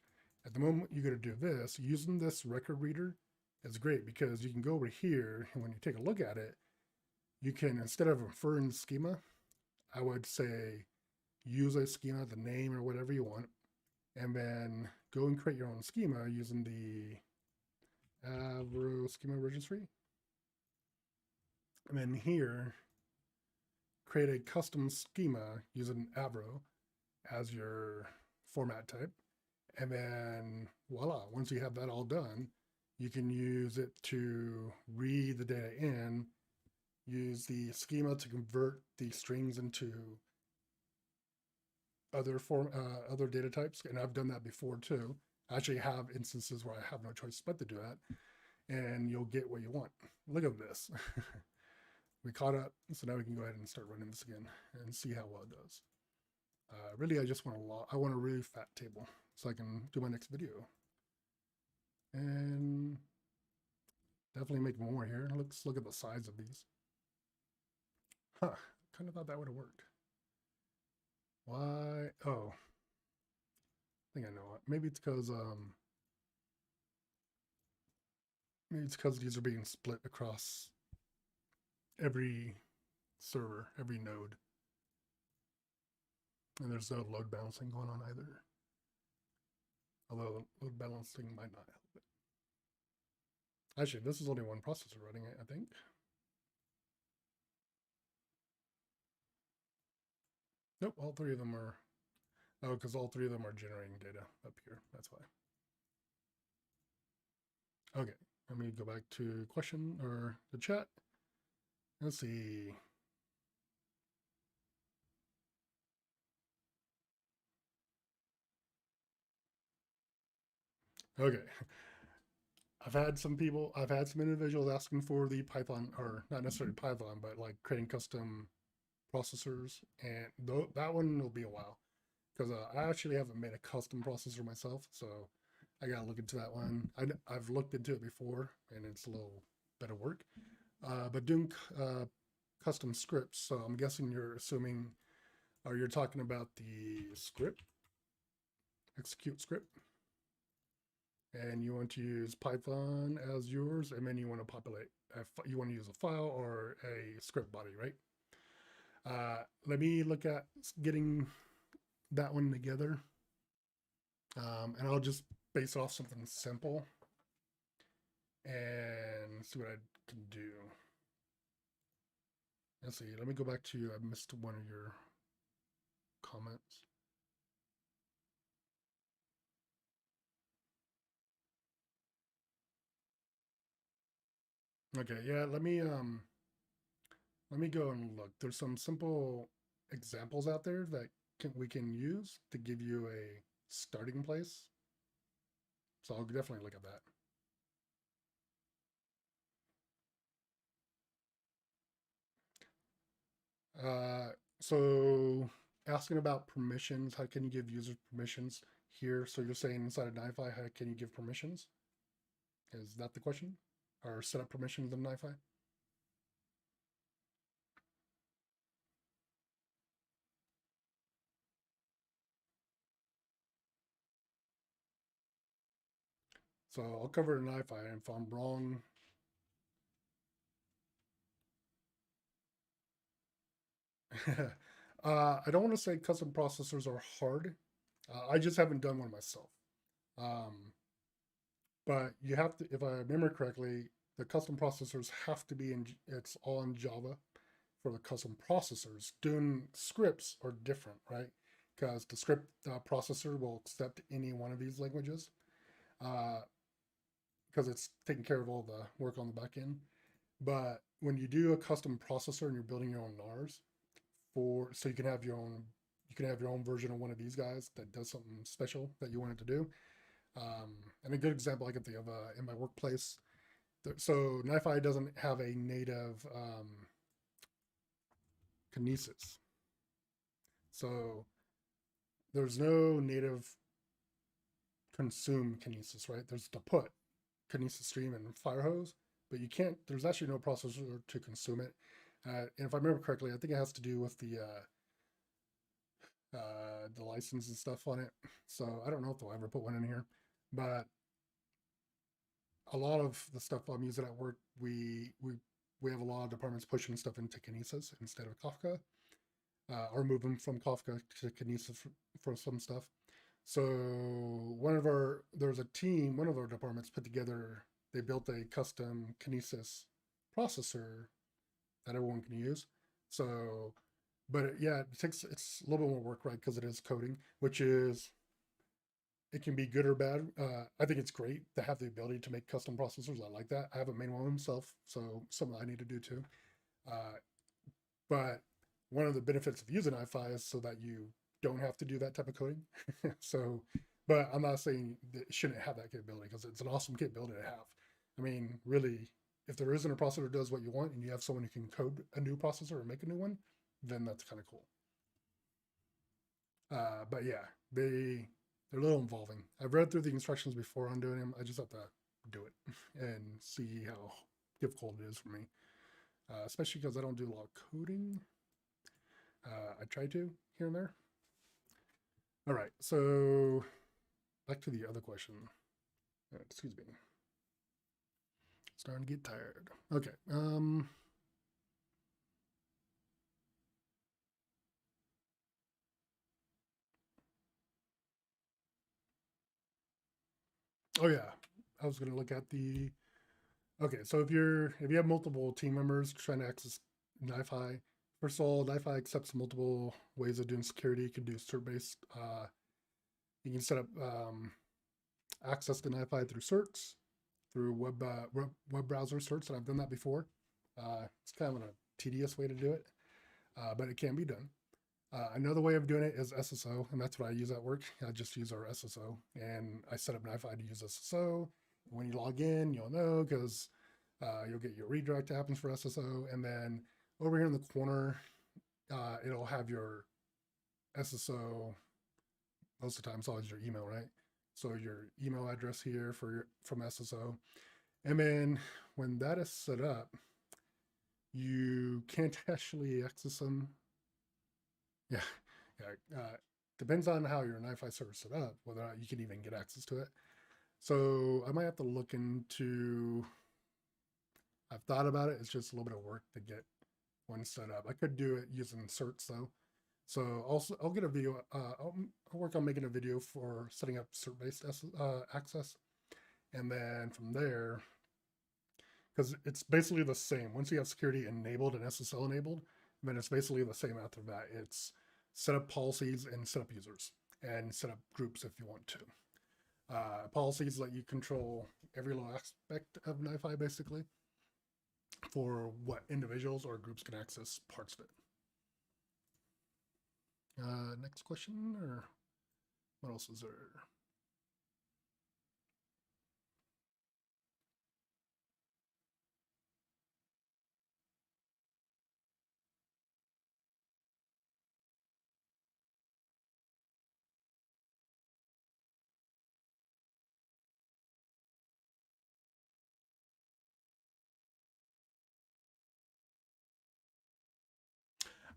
at the moment you go to do this, using this record reader is great because you can go over here and when you take a look at it, you can, instead of inferring the schema, I would say use a schema, the name or whatever you want, and then go and create your own schema using the Avro schema registry. And then here, create a custom schema using Avro as your format type. And then voila, once you have that all done, you can use it to read the data in, use the schema to convert the strings into other data types. And I've done that before too. I actually have instances where I have no choice but to do that. And you'll get what you want. Look at this. We caught up, so now we can go ahead and start running this again and see how well it does. Really, I just want I want a really fat table so I can do my next video. And definitely make more here. Let's look at the size of these. Huh, kind of thought that would have worked. Why? Oh, I think I know it. Maybe it's because these are being split across every server, every node. And there's no load balancing going on either. Although load balancing might not help it. Actually, this is only one processor running it, I think. Nope, all three of them are. Oh, because all three of them are generating data up here. That's why. Okay, let me go back to question or the chat. Let's see. Okay. I've had some individuals asking for the Python, or not necessarily Python, but like creating custom processors. And that one will be a while because I actually haven't made a custom processor myself. So I got to look into that one. I've looked into it before and it's a little better work. But doing custom scripts, so I'm guessing you're assuming, or you're talking about the script, execute script. And you want to use Python as yours, and then you want to populate, you want to use a file or a script body, right? Let me look at getting that one together. And I'll just base off something simple and see what I can do. Let's see, let me go back to, I missed one of your comments. Okay, yeah, let me go and look. There's some simple examples out there that we can use to give you a starting place. So I'll definitely look at that. So asking about permissions, how can you give users permissions here? So you're saying inside of Nifi, how can you give permissions? Is that the question? Or set up permissions in Nifi? So I'll cover it in Nifi, and if I'm wrong, I don't want to say custom processors are hard. I just haven't done one myself. But you have to, if I remember correctly, the custom processors have to be it's all in Java for the custom processors. Doing scripts are different, right? Because the script processor will accept any one of these languages. because it's taking care of all the work on the back end. But when you do a custom processor and you're building your own NARs so you can have your own version of one of these guys that does something special that you want it to do. And a good example I can think of in my workplace. So Nifi doesn't have a native kinesis. So there's no native consume kinesis, right? There's the put kinesis stream and firehose, but you can't, there's actually no processor to consume it. And if I remember correctly, I think it has to do with the license and stuff on it. So I don't know if they'll ever put one in here, but a lot of the stuff I'm using at work, we have a lot of departments pushing stuff into Kinesis instead of Kafka, or moving from Kafka to Kinesis for some stuff. So one of our departments put together, they built a custom Kinesis processor that everyone can use. So, but yeah, it's a little bit more work, right? Because it is coding, which is, it can be good or bad. I think it's great to have the ability to make custom processors. I like that. I haven't made one myself, so something I need to do too. But one of the benefits of using Nifi is so that you don't have to do that type of coding. So, but I'm not saying that it shouldn't have that capability, because it's an awesome capability to have. I mean, really, if there isn't a processor that does what you want and you have someone who can code a new processor or make a new one, then that's kind of cool. But yeah, they're a little involving. I've read through the instructions before on doing them. I just have to do it and see how difficult it is for me, especially because I don't do a lot of coding. I try to here and there. All right, so back to the other question. Excuse me. Starting to get tired. Okay. Oh yeah, I was going to look at the. Okay, so if you have multiple team members trying to access Nifi, first of all, Nifi accepts multiple ways of doing security. You can do cert-based. You can set up access to Nifi through certs, through web browser certs, and I've done that before. It's kind of a tedious way to do it, but it can be done. Another way of doing it is SSO, and that's what I use at work. I just use our SSO, and I set up Nifi to use SSO. When you log in, you'll know, because you'll get your redirect that happens for SSO, and then over here in the corner, it'll have your SSO. Most of the time, it's always your email, right? So your email address here from SSO, and then when that is set up, you can't actually access them. Yeah, yeah. Depends on how your Nifi server is set up, whether or not you can even get access to it. So I might have to look into. I've thought about it. It's just a little bit of work to get one set up. I could do it using certs though. So I'll get a video. I'll work on making a video for setting up cert-based access, and then from there, because it's basically the same. Once you have security enabled and SSL enabled, then it's basically the same after that. It's set up policies and set up users and set up groups if you want to. Policies let you control every little aspect of Nifi basically for what individuals or groups can access parts of it. Next question, or what else is there?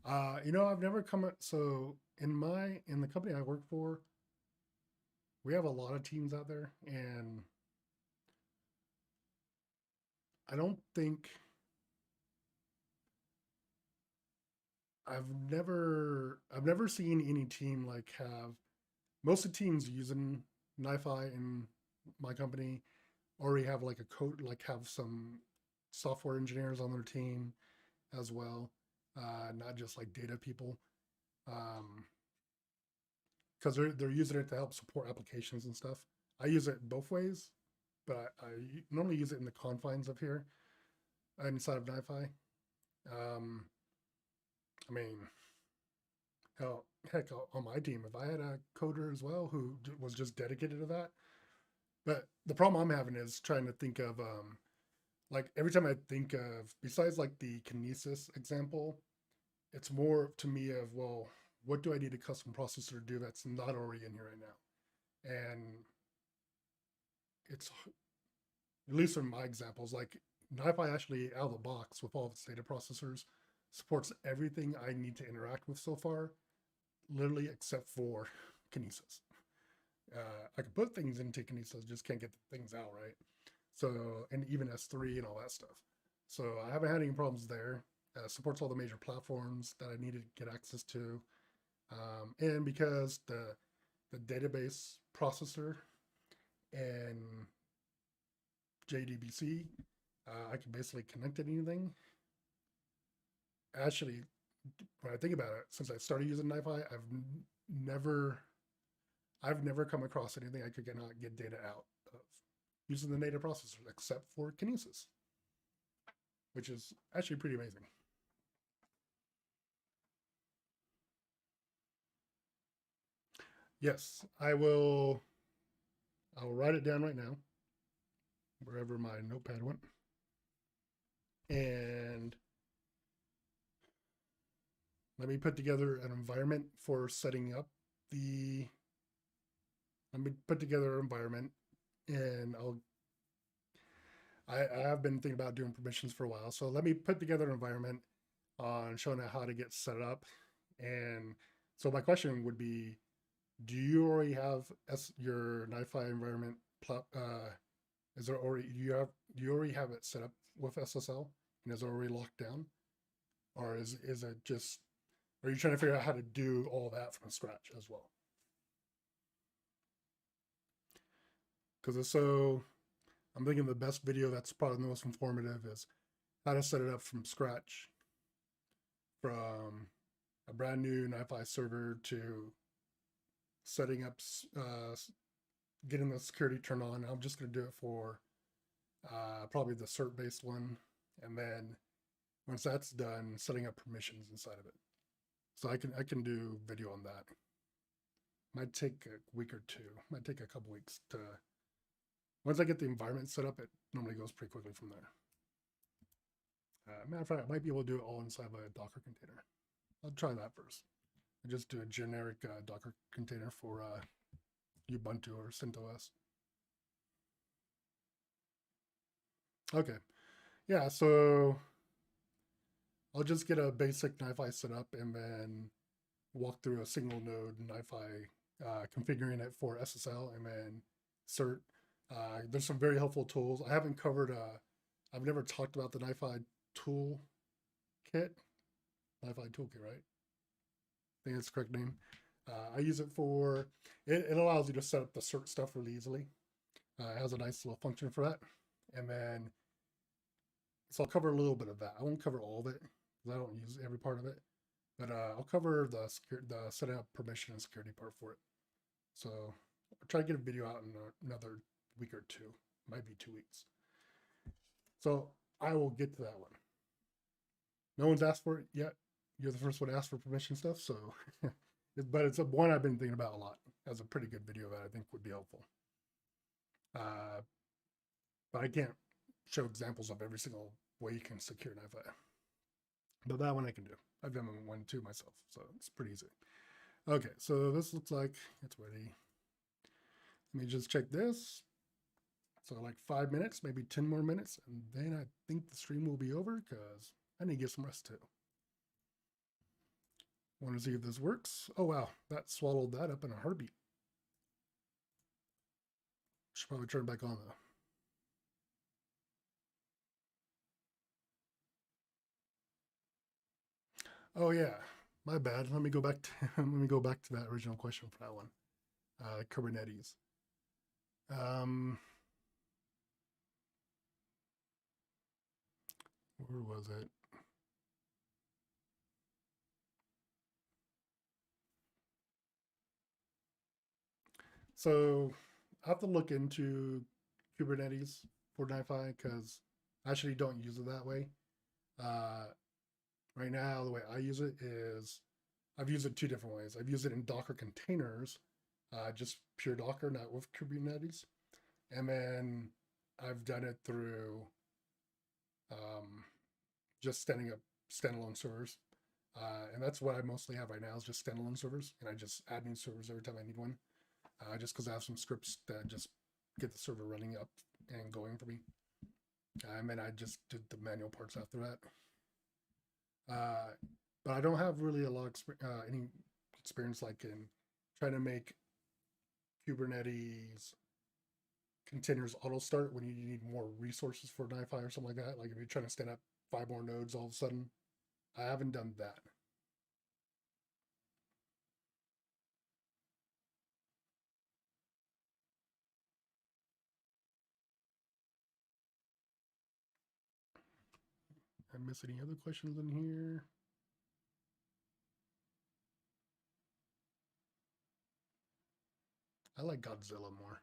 I've never come. So in the company I work for, we have a lot of teams out there, and I don't think I've never seen any team like have most of the teams using Nifi in my company already have like a code, like have some software engineers on their team as well, not just like data people, because they're using it to help support applications and stuff. I use it both ways. but I normally use it in the confines of here inside of Nifi. I mean, heck, on my team, if I had a coder as well who was just dedicated to that, but the problem I'm having is trying to think of like every time I think of, besides like the Kinesis example, it's more to me of, well, what do I need a custom processor to do that's not already in here right now? And it's, at least in my examples, like Nifi actually out of the box with all of its data processors supports everything I need to interact with so far, literally except for Kinesis. I can put things into Kinesis, just can't get the things out, right? So, and even S3 and all that stuff. So I haven't had any problems there. Supports all the major platforms that I needed to get access to. And because the database processor and JDBC, I can basically connect to anything. Actually, when I think about it, since I started using Nifi, I've never come across anything I could not get data out of using the native processor, except for Kinesis, which is actually pretty amazing. Yes, I'll write it down right now, wherever my notepad went. And let me put together an environment for setting up let me put together an environment, and I have been thinking about doing permissions for a while. So let me put together an environment on showing how to get set up. And so my question would be, do you already have your Nifi environment? Is there already do you already have it set up with SSL and is it already locked down, or is it just, are you trying to figure out how to do all that from scratch as well? Because if so, I'm thinking the best video that's probably the most informative is how to set it up from scratch, from a brand new Nifi server to setting up, getting the security turned on. I'm just going to do it for probably the cert based one, and then once that's done, setting up permissions inside of it. So I can do video on that. Might take a week or two. Might take a couple weeks to. Once I get the environment set up, it normally goes pretty quickly from there. Matter of fact, I might be able to do it all inside of a Docker container. I'll try that first. I just do a generic Docker container for Ubuntu or CentOS. Okay, yeah, so I'll just get a basic Nifi set up and then walk through a single node Nifi, configuring it for SSL and then cert. There's some very helpful tools. I haven't covered, I've never talked about the Nifi tool kit. Nifi toolkit, right? I think that's the correct name. I use it for, it allows you to set up the cert stuff really easily. It has a nice little function for that. And then, so I'll cover a little bit of that. I won't cover all of it because I don't use every part of it. But I'll cover the setting up permission and security part for it. So I'll try to get a video out in another week or two, might be 2 weeks. So I will get to that one. No one's asked for it yet. You're the first one to ask for permission stuff, so but it's one I've been thinking about a lot. As a pretty good video that I think would be helpful. But I can't show examples of every single way you can secure Nifi. But that one I can do. I've done one too myself, so it's pretty easy. Okay, so this looks like it's ready. Let me just check this. So like 5 minutes, maybe 10 more minutes, and then I think the stream will be over because I need to get some rest too. Want to see if this works. Oh wow, that swallowed that up in a heartbeat. Should probably turn it back on though. Oh yeah, my bad. Let me go back to that original question for that one. Kubernetes. Where was it? So I have to look into Kubernetes for Nifi because I actually don't use it that way. Right now, the way I use it is I've used it two different ways. I've used it in Docker containers, just pure Docker, not with Kubernetes. And then I've done it through just standing up standalone servers. And that's what I mostly have right now is just standalone servers. And I just add new servers every time I need one. Just because I have some scripts that just get the server running up and going for me. And then I just did the manual parts after that. But I don't have really a lot of any experience like in trying to make Kubernetes containers auto start when you need more resources for Nifi or something like that. Like if you're trying to stand up 5 more nodes all of a sudden, I haven't done that. I miss any other questions in here? I like Godzilla more.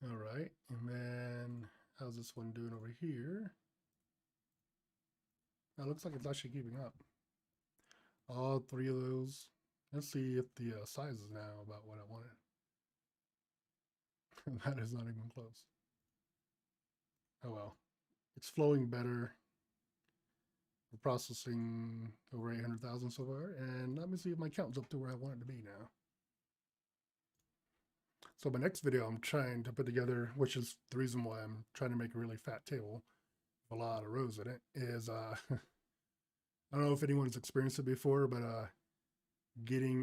All right, and then how's this one doing over here? That looks like it's actually keeping up. All 3 of those. Let's see if the size is now about what I wanted. That is not even close. Oh well. It's flowing better. We're processing over 800,000 so far. And let me see if my count's up to where I want it to be now. So my next video I'm trying to put together, which is the reason why I'm trying to make a really fat table with a lot of rows in it, is I don't know if anyone's experienced it before, but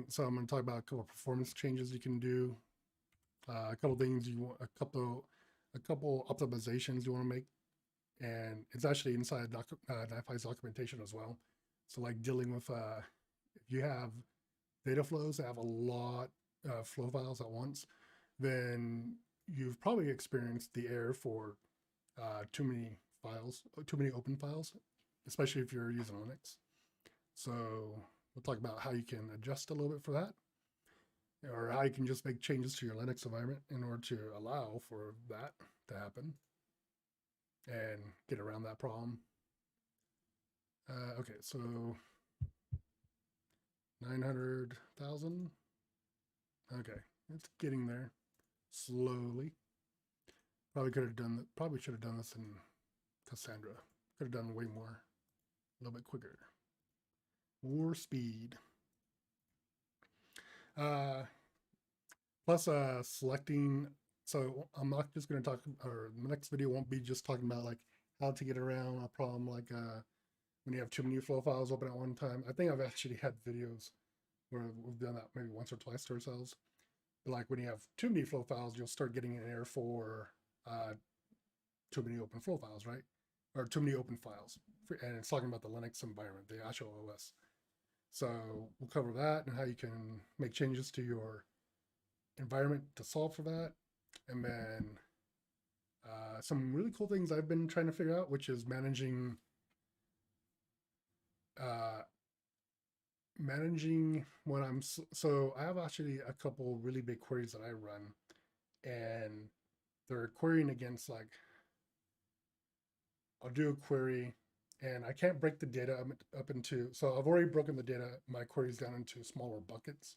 so I'm going to talk about a couple of performance changes you can do, a couple things you want, a couple optimizations you want to make, and it's actually inside Nifi's documentation as well. So like dealing with if you have data flows that have a lot of flow files at once, then you've probably experienced the error for too many open files, especially if you're using Linux. So we'll talk about how you can adjust a little bit for that, or how you can just make changes to your Linux environment in order to allow for that to happen and get around that problem. Okay, so 900,000. Okay, it's getting there slowly. Probably should have done this in Cassandra. Could have done way more, a little bit quicker. More speed. Plus selecting, so I'm not just going to talk, or the next video won't be just talking about like how to get around a problem like when you have too many flow files open at one time. I think I've actually had videos where we've done that maybe once or twice to ourselves. But like when you have too many flow files, you'll start getting an error for too many open flow files, right? Or too many open files. And it's talking about the Linux environment, the actual OS. So we'll cover that and how you can make changes to your environment to solve for that. And then some really cool things I've been trying to figure out, which is managing when I'm, so I have actually a couple really big queries that I run, and they're querying against like, I'll do a query and I can't break the data up into, so I've already broken the data, my queries down into smaller buckets,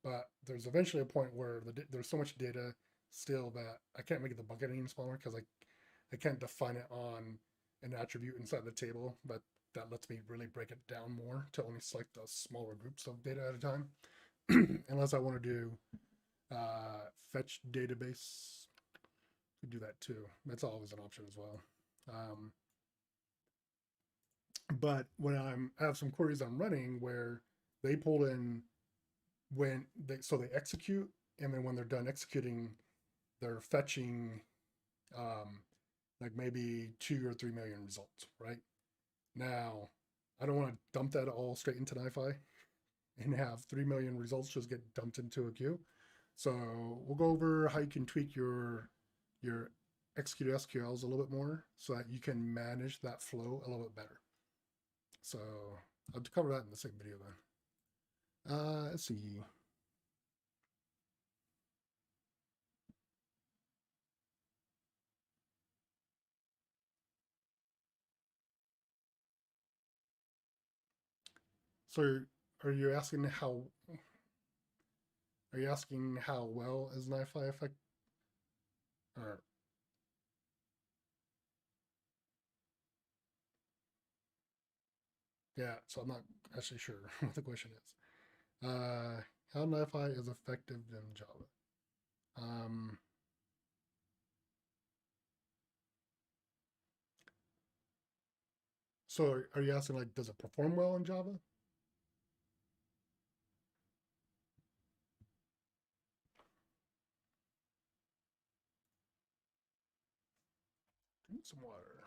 but there's eventually a point where there's so much data still that I can't make the bucket any smaller because I can't define it on an attribute inside the table, but that lets me really break it down more to only select the smaller groups of data at a time. Unless I want to do fetch database, we do that too. That's always an option as well. But when I have some queries I'm running where they pull in so they execute, and then when they're done executing, they're fetching like maybe 2 or 3 million results, right? Now, I don't want to dump that all straight into Nifi and have 3 million results just get dumped into a queue. So we'll go over how you can tweak your your execute SQLs a little bit more so that you can manage that flow a little bit better. So I'll cover that in the same video then. Let's see. So are you asking how well is NiFi affect or yeah, so I'm not actually sure what the question is. How NiFi is effective in Java. So are you asking like, does it perform well in Java? Drink some water.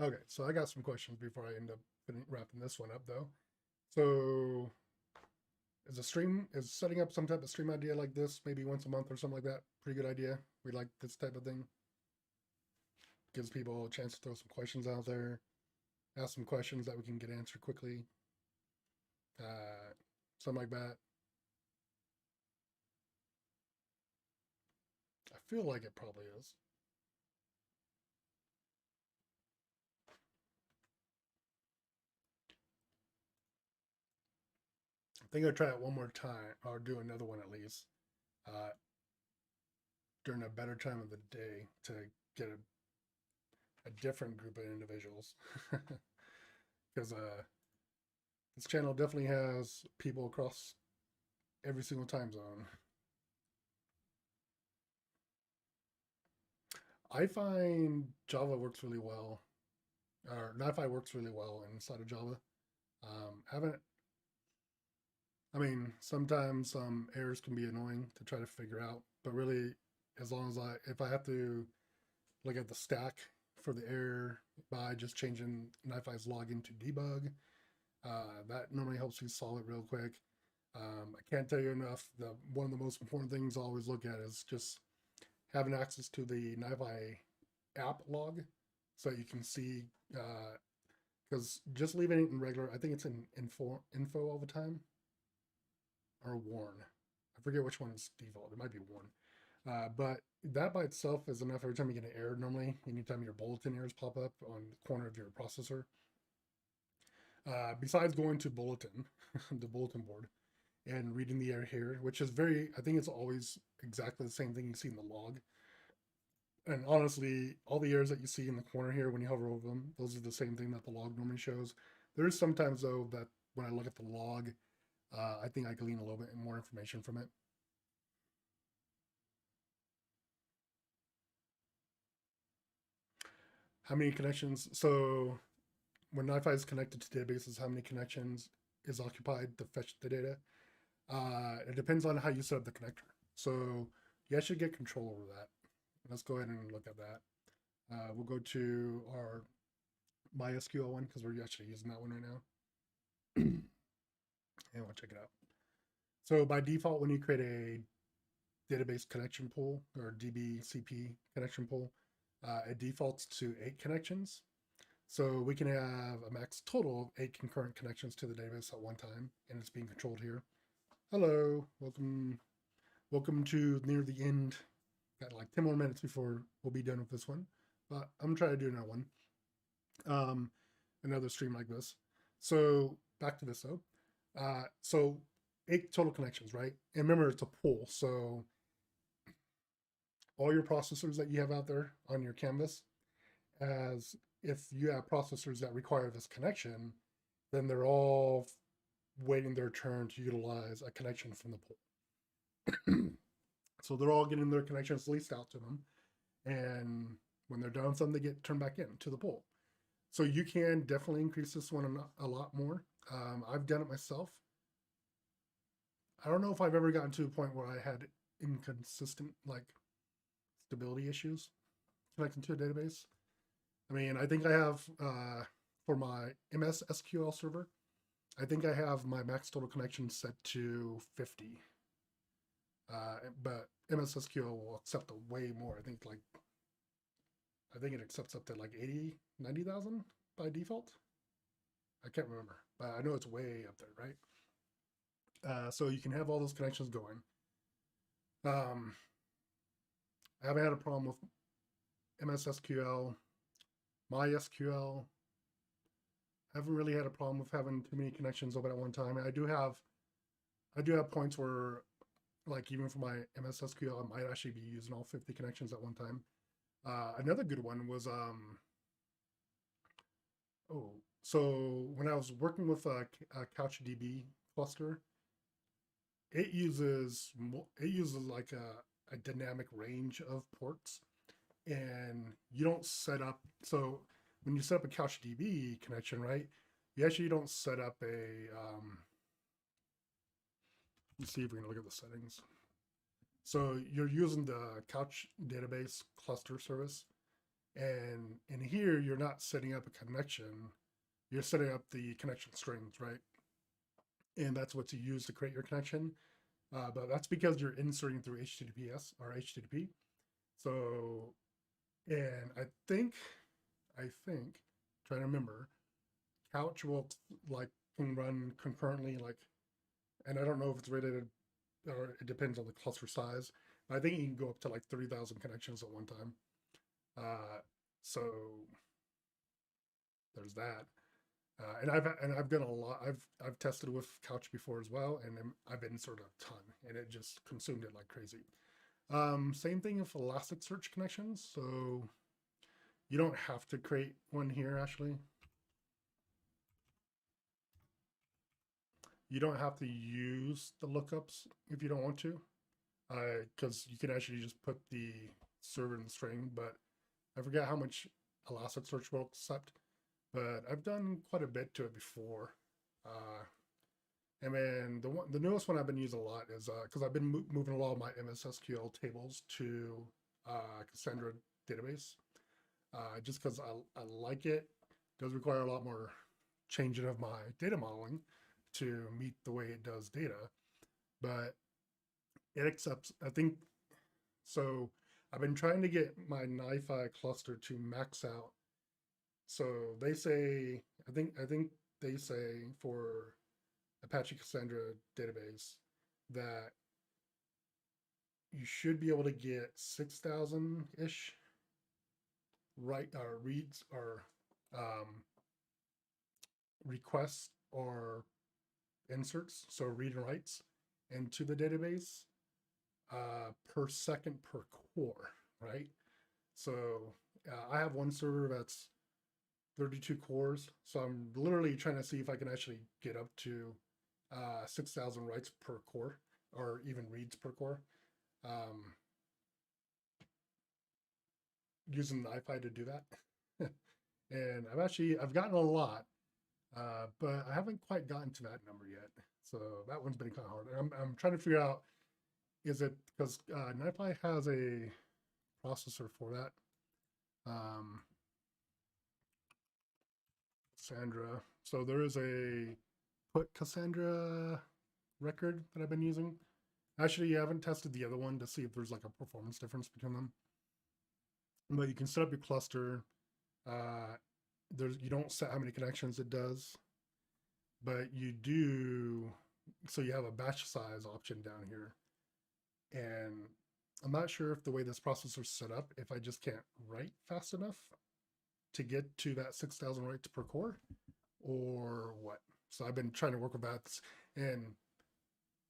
Okay, so I got some questions before I end up wrapping this one up though. So is setting up some type of stream idea like this, maybe once a month or something like that, pretty good idea? We like this type of thing. Gives people a chance to throw some questions out there, ask some questions that we can get answered quickly. Something like that. I feel like it probably is. I think I'll try it one more time, or do another one at least, during a better time of the day to get a different group of individuals. Because this channel definitely has people across every single time zone. I find Java works really well, or NiFi works really well inside of Java. I mean, sometimes some errors can be annoying to try to figure out, but really, as long as if I have to look at the stack for the error by just changing NiFi's login to debug, that normally helps you solve it real quick. I can't tell you enough. One of the most important things I always look at is just having access to the NiFi app log so that you can see, because just leaving it in regular, I think it's in info all the time, or warn. I forget which one is default. It might be warn. But that by itself is enough every time you get an error normally, anytime your bulletin errors pop up on the corner of your processor. Besides going to bulletin, the bulletin board, and reading the error here, which is I think it's always exactly the same thing you see in the log. And honestly, all the errors that you see in the corner here when you hover over them, those are the same thing that the log normally shows. There's sometimes though that when I look at the log, I think I glean a little bit more information from it. How many connections? So when NiFi is connected to databases, how many connections is occupied to fetch the data? It depends on how you set up the connector. So you actually get control over that. Let's go ahead and look at that. We'll go to our MySQL one because we're actually using that one right now. And we'll check it out. So by default, when you create a database connection pool or DBCP connection pool, it defaults to 8 connections. So we can have a max total of 8 concurrent connections to the database at one time, and it's being controlled here. Hello, welcome to near the end. Got like 10 more minutes before we'll be done with this one, but I'm trying to do another one, another stream like this. So back to this though. So 8 total connections, right? And remember, it's a pool, so all your processors that you have out there on your canvas, as if you have processors that require this connection, then they're all waiting their turn to utilize a connection from the pool. So they're all getting their connections leased out to them, and when they're done, some they get turned back in to the pool. So you can definitely increase this one a lot more. I've done it myself. I don't know if I've ever gotten to a point where I had inconsistent like stability issues connecting to a database. I mean, I think I have for my MS SQL server, I think I have my max total connection set to 50. But MS SQL will accept way more. I think it accepts up to like 80, 90,000 by default. I can't remember, but I know it's way up there, right? So you can have all those connections going. I haven't had a problem with MS SQL, MySQL. I haven't really had a problem with having too many connections open at one time. I do have points where, like, even for my MS SQL, I might actually be using all 50 connections at one time. Another good one was so when I was working with a CouchDB cluster, it uses like a dynamic range of ports, and you don't set up. So when you set up a CouchDB connection, right, you actually don't set up a. Let's see if we can look at the settings. So you're using the Couch database cluster service, and in here you're not setting up a connection. You're setting up the connection strings, right? And that's what you use to create your connection. But that's because you're inserting through HTTPS or HTTP. So, and I think, trying to remember, Couch will can run concurrently, and I don't know if it's rated, or it depends on the cluster size. But I think you can go up to like 30,000 connections at one time. So there's that. And I've done a lot. I've tested with Couch before as well, and I've inserted a ton, and it just consumed it like crazy. Same thing with Elasticsearch connections. So you don't have to create one here. Actually, you don't have to use the lookups if you don't want to, because you can actually just put the server in the string. But I forget how much Elasticsearch will accept. But I've done quite a bit to it before. And then the newest one I've been using a lot is because I've been moving a lot of my MS SQL tables to Cassandra database. Just because I like it. It does require a lot more changing of my data modeling to meet the way it does data. But it accepts, I think, so I've been trying to get my Nifi cluster to max out. So they say, I think they say for Apache Cassandra database that you should be able to get 6,000-ish reads or requests or inserts, so read and writes into the database per second per core, right? So I have one server that's 32 cores. So I'm literally trying to see if I can actually get up to 6,000 writes per core, or even reads per core, using the Nifi to do that. And I've gotten a lot, but I haven't quite gotten to that number yet. So that one's been kind of hard. And I'm trying to figure out, is it because Nifi has a processor for that? Cassandra. So there is a put Cassandra record that I've been using. Actually, I haven't tested the other one to see if there's like a performance difference between them. But you can set up your cluster. You don't set how many connections it does, but you do. So you have a batch size option down here, and I'm not sure if the way this processor's set up, if I just can't write fast enough to get to that 6,000 writes per core, or what. So I've been trying to work with that, and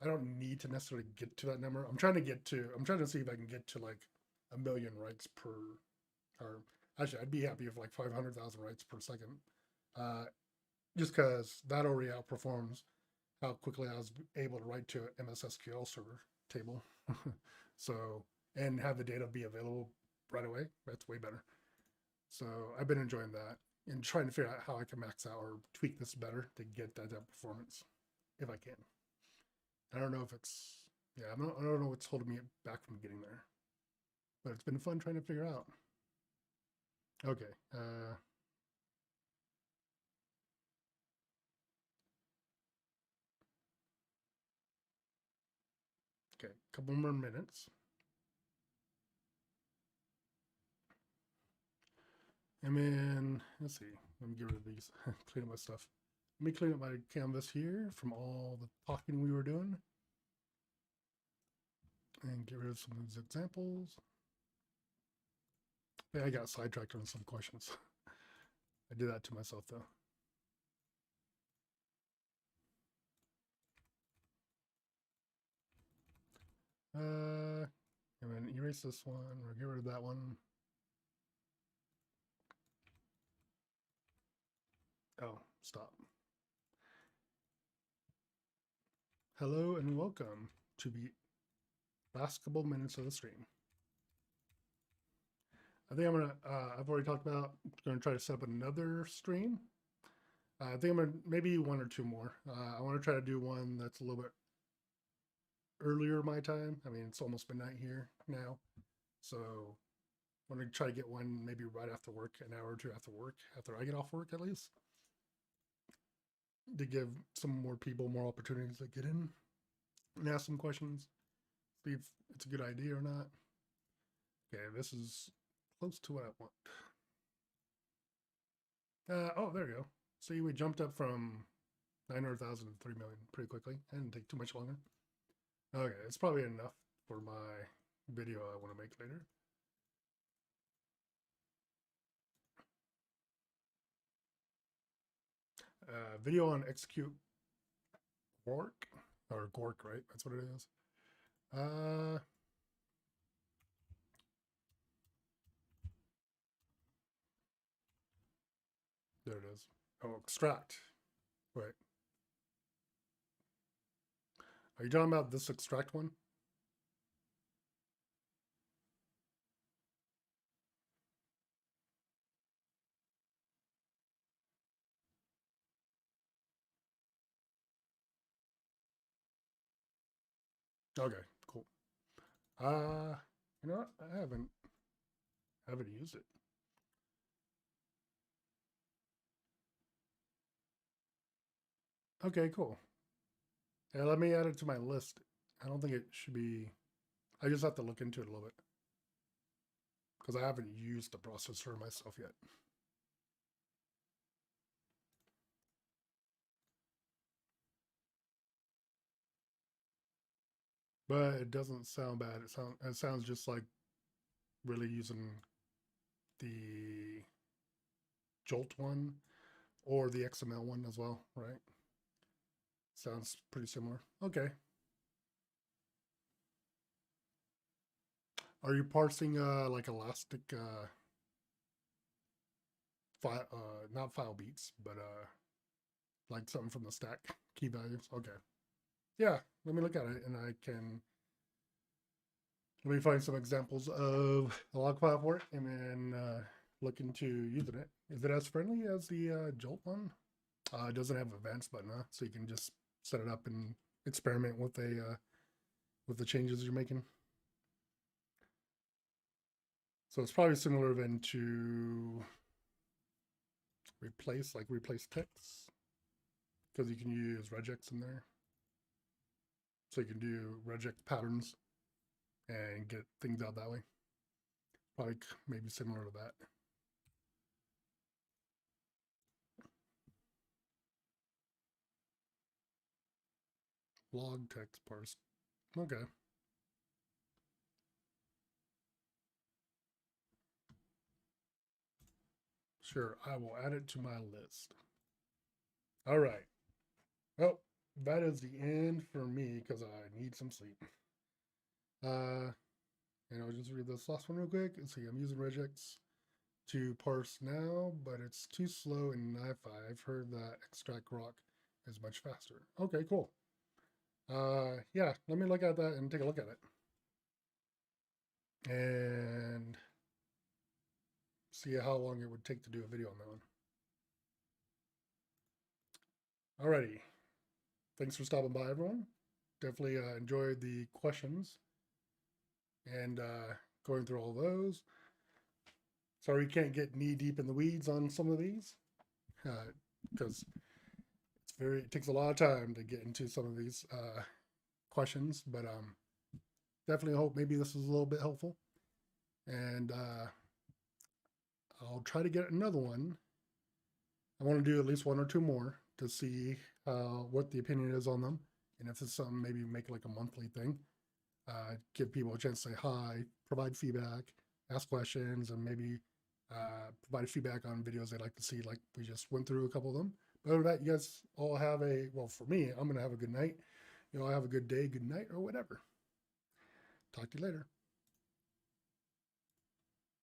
I don't need to necessarily get to that number. I'm trying to see if I can get to like 1 million writes per, or actually I'd be happy with like 500,000 writes per second, just because that already outperforms how quickly I was able to write to an MS SQL server table. So, and have the data be available right away. That's way better. So I've been enjoying that and trying to figure out how I can max out or tweak this better to get that performance, if I can. I don't know if it's, yeah, I don't know what's holding me back from getting there, but it's been fun trying to figure out. Okay. couple more minutes. And then, let's see, let me get rid of these, clean up my stuff. Let me clean up my canvas here from all the talking we were doing. And get rid of some of these examples. Yeah, I got sidetracked on some questions. I did that to myself though. And then erase this one or get rid of that one. Oh, stop. Hello and welcome to the last couple minutes of the stream. I think I'm gonna, I've already talked about, gonna try to set up another stream. I think I'm gonna, maybe one or two more. I wanna try to do one that's a little bit earlier my time. I mean, it's almost midnight here now. So I want to try to get one maybe right after work, an hour or two after work, after I get off work at least, to give some more people more opportunities to get in and ask some questions, see if it's a good idea or not. Okay, this is close to what I want. Oh, there you go. See, we jumped up from 900,000 to 3 million pretty quickly. It didn't take too much longer. Okay, it's probably enough for my video I want to make later. Video on execute Grok, or Grok, right? That's what it is. There it is. Oh, extract. Wait. Are you talking about this extract one? Okay, cool. You know what? I haven't used it. Okay, cool. Yeah, let me add it to my list. I don't think it should be, I just have to look into it a little bit, because I haven't used the processor myself yet. But it doesn't sound bad. It sounds just like really using the Jolt one or the XML one as well, right? Sounds pretty similar. Okay. Are you parsing like Elastic file, not file beats, but like something from the stack key values? Okay. Yeah, let me look at it, and let me find some examples of the log file for it, and then look into using it. Is it as friendly as the Jolt one? It doesn't have a advanced button, huh? So you can just set it up and experiment with the changes you're making. So it's probably similar then to replace text, because you can use regex in there. So you can do regex patterns and get things out that way. Probably maybe similar to that. Log text parse. Okay. Sure, I will add it to my list. All right. Well, that is the end for me because I need some sleep. And I'll just read this last one real quick. Let's see, I'm using regex to parse now, but it's too slow in Nifi. I've heard that extract Grok is much faster. Okay, cool. Yeah, let me look at that and take a look at it. And see how long it would take to do a video on that one. Alrighty. Thanks for stopping by, everyone. Definitely enjoyed the questions and going through all those. Sorry you can't get knee deep in the weeds on some of these, because it takes a lot of time to get into some of these questions, but definitely hope maybe this is a little bit helpful. And I'll try to get another one. I want to do at least one or two more to see what the opinion is on them. And if it's something, maybe make like a monthly thing. Give people a chance to say hi, provide feedback, ask questions, and maybe provide feedback on videos they'd like to see, like we just went through a couple of them. But other than that, you guys all have a, well, for me, I'm going to have a good night. You all have a good day, good night, or whatever. Talk to you later.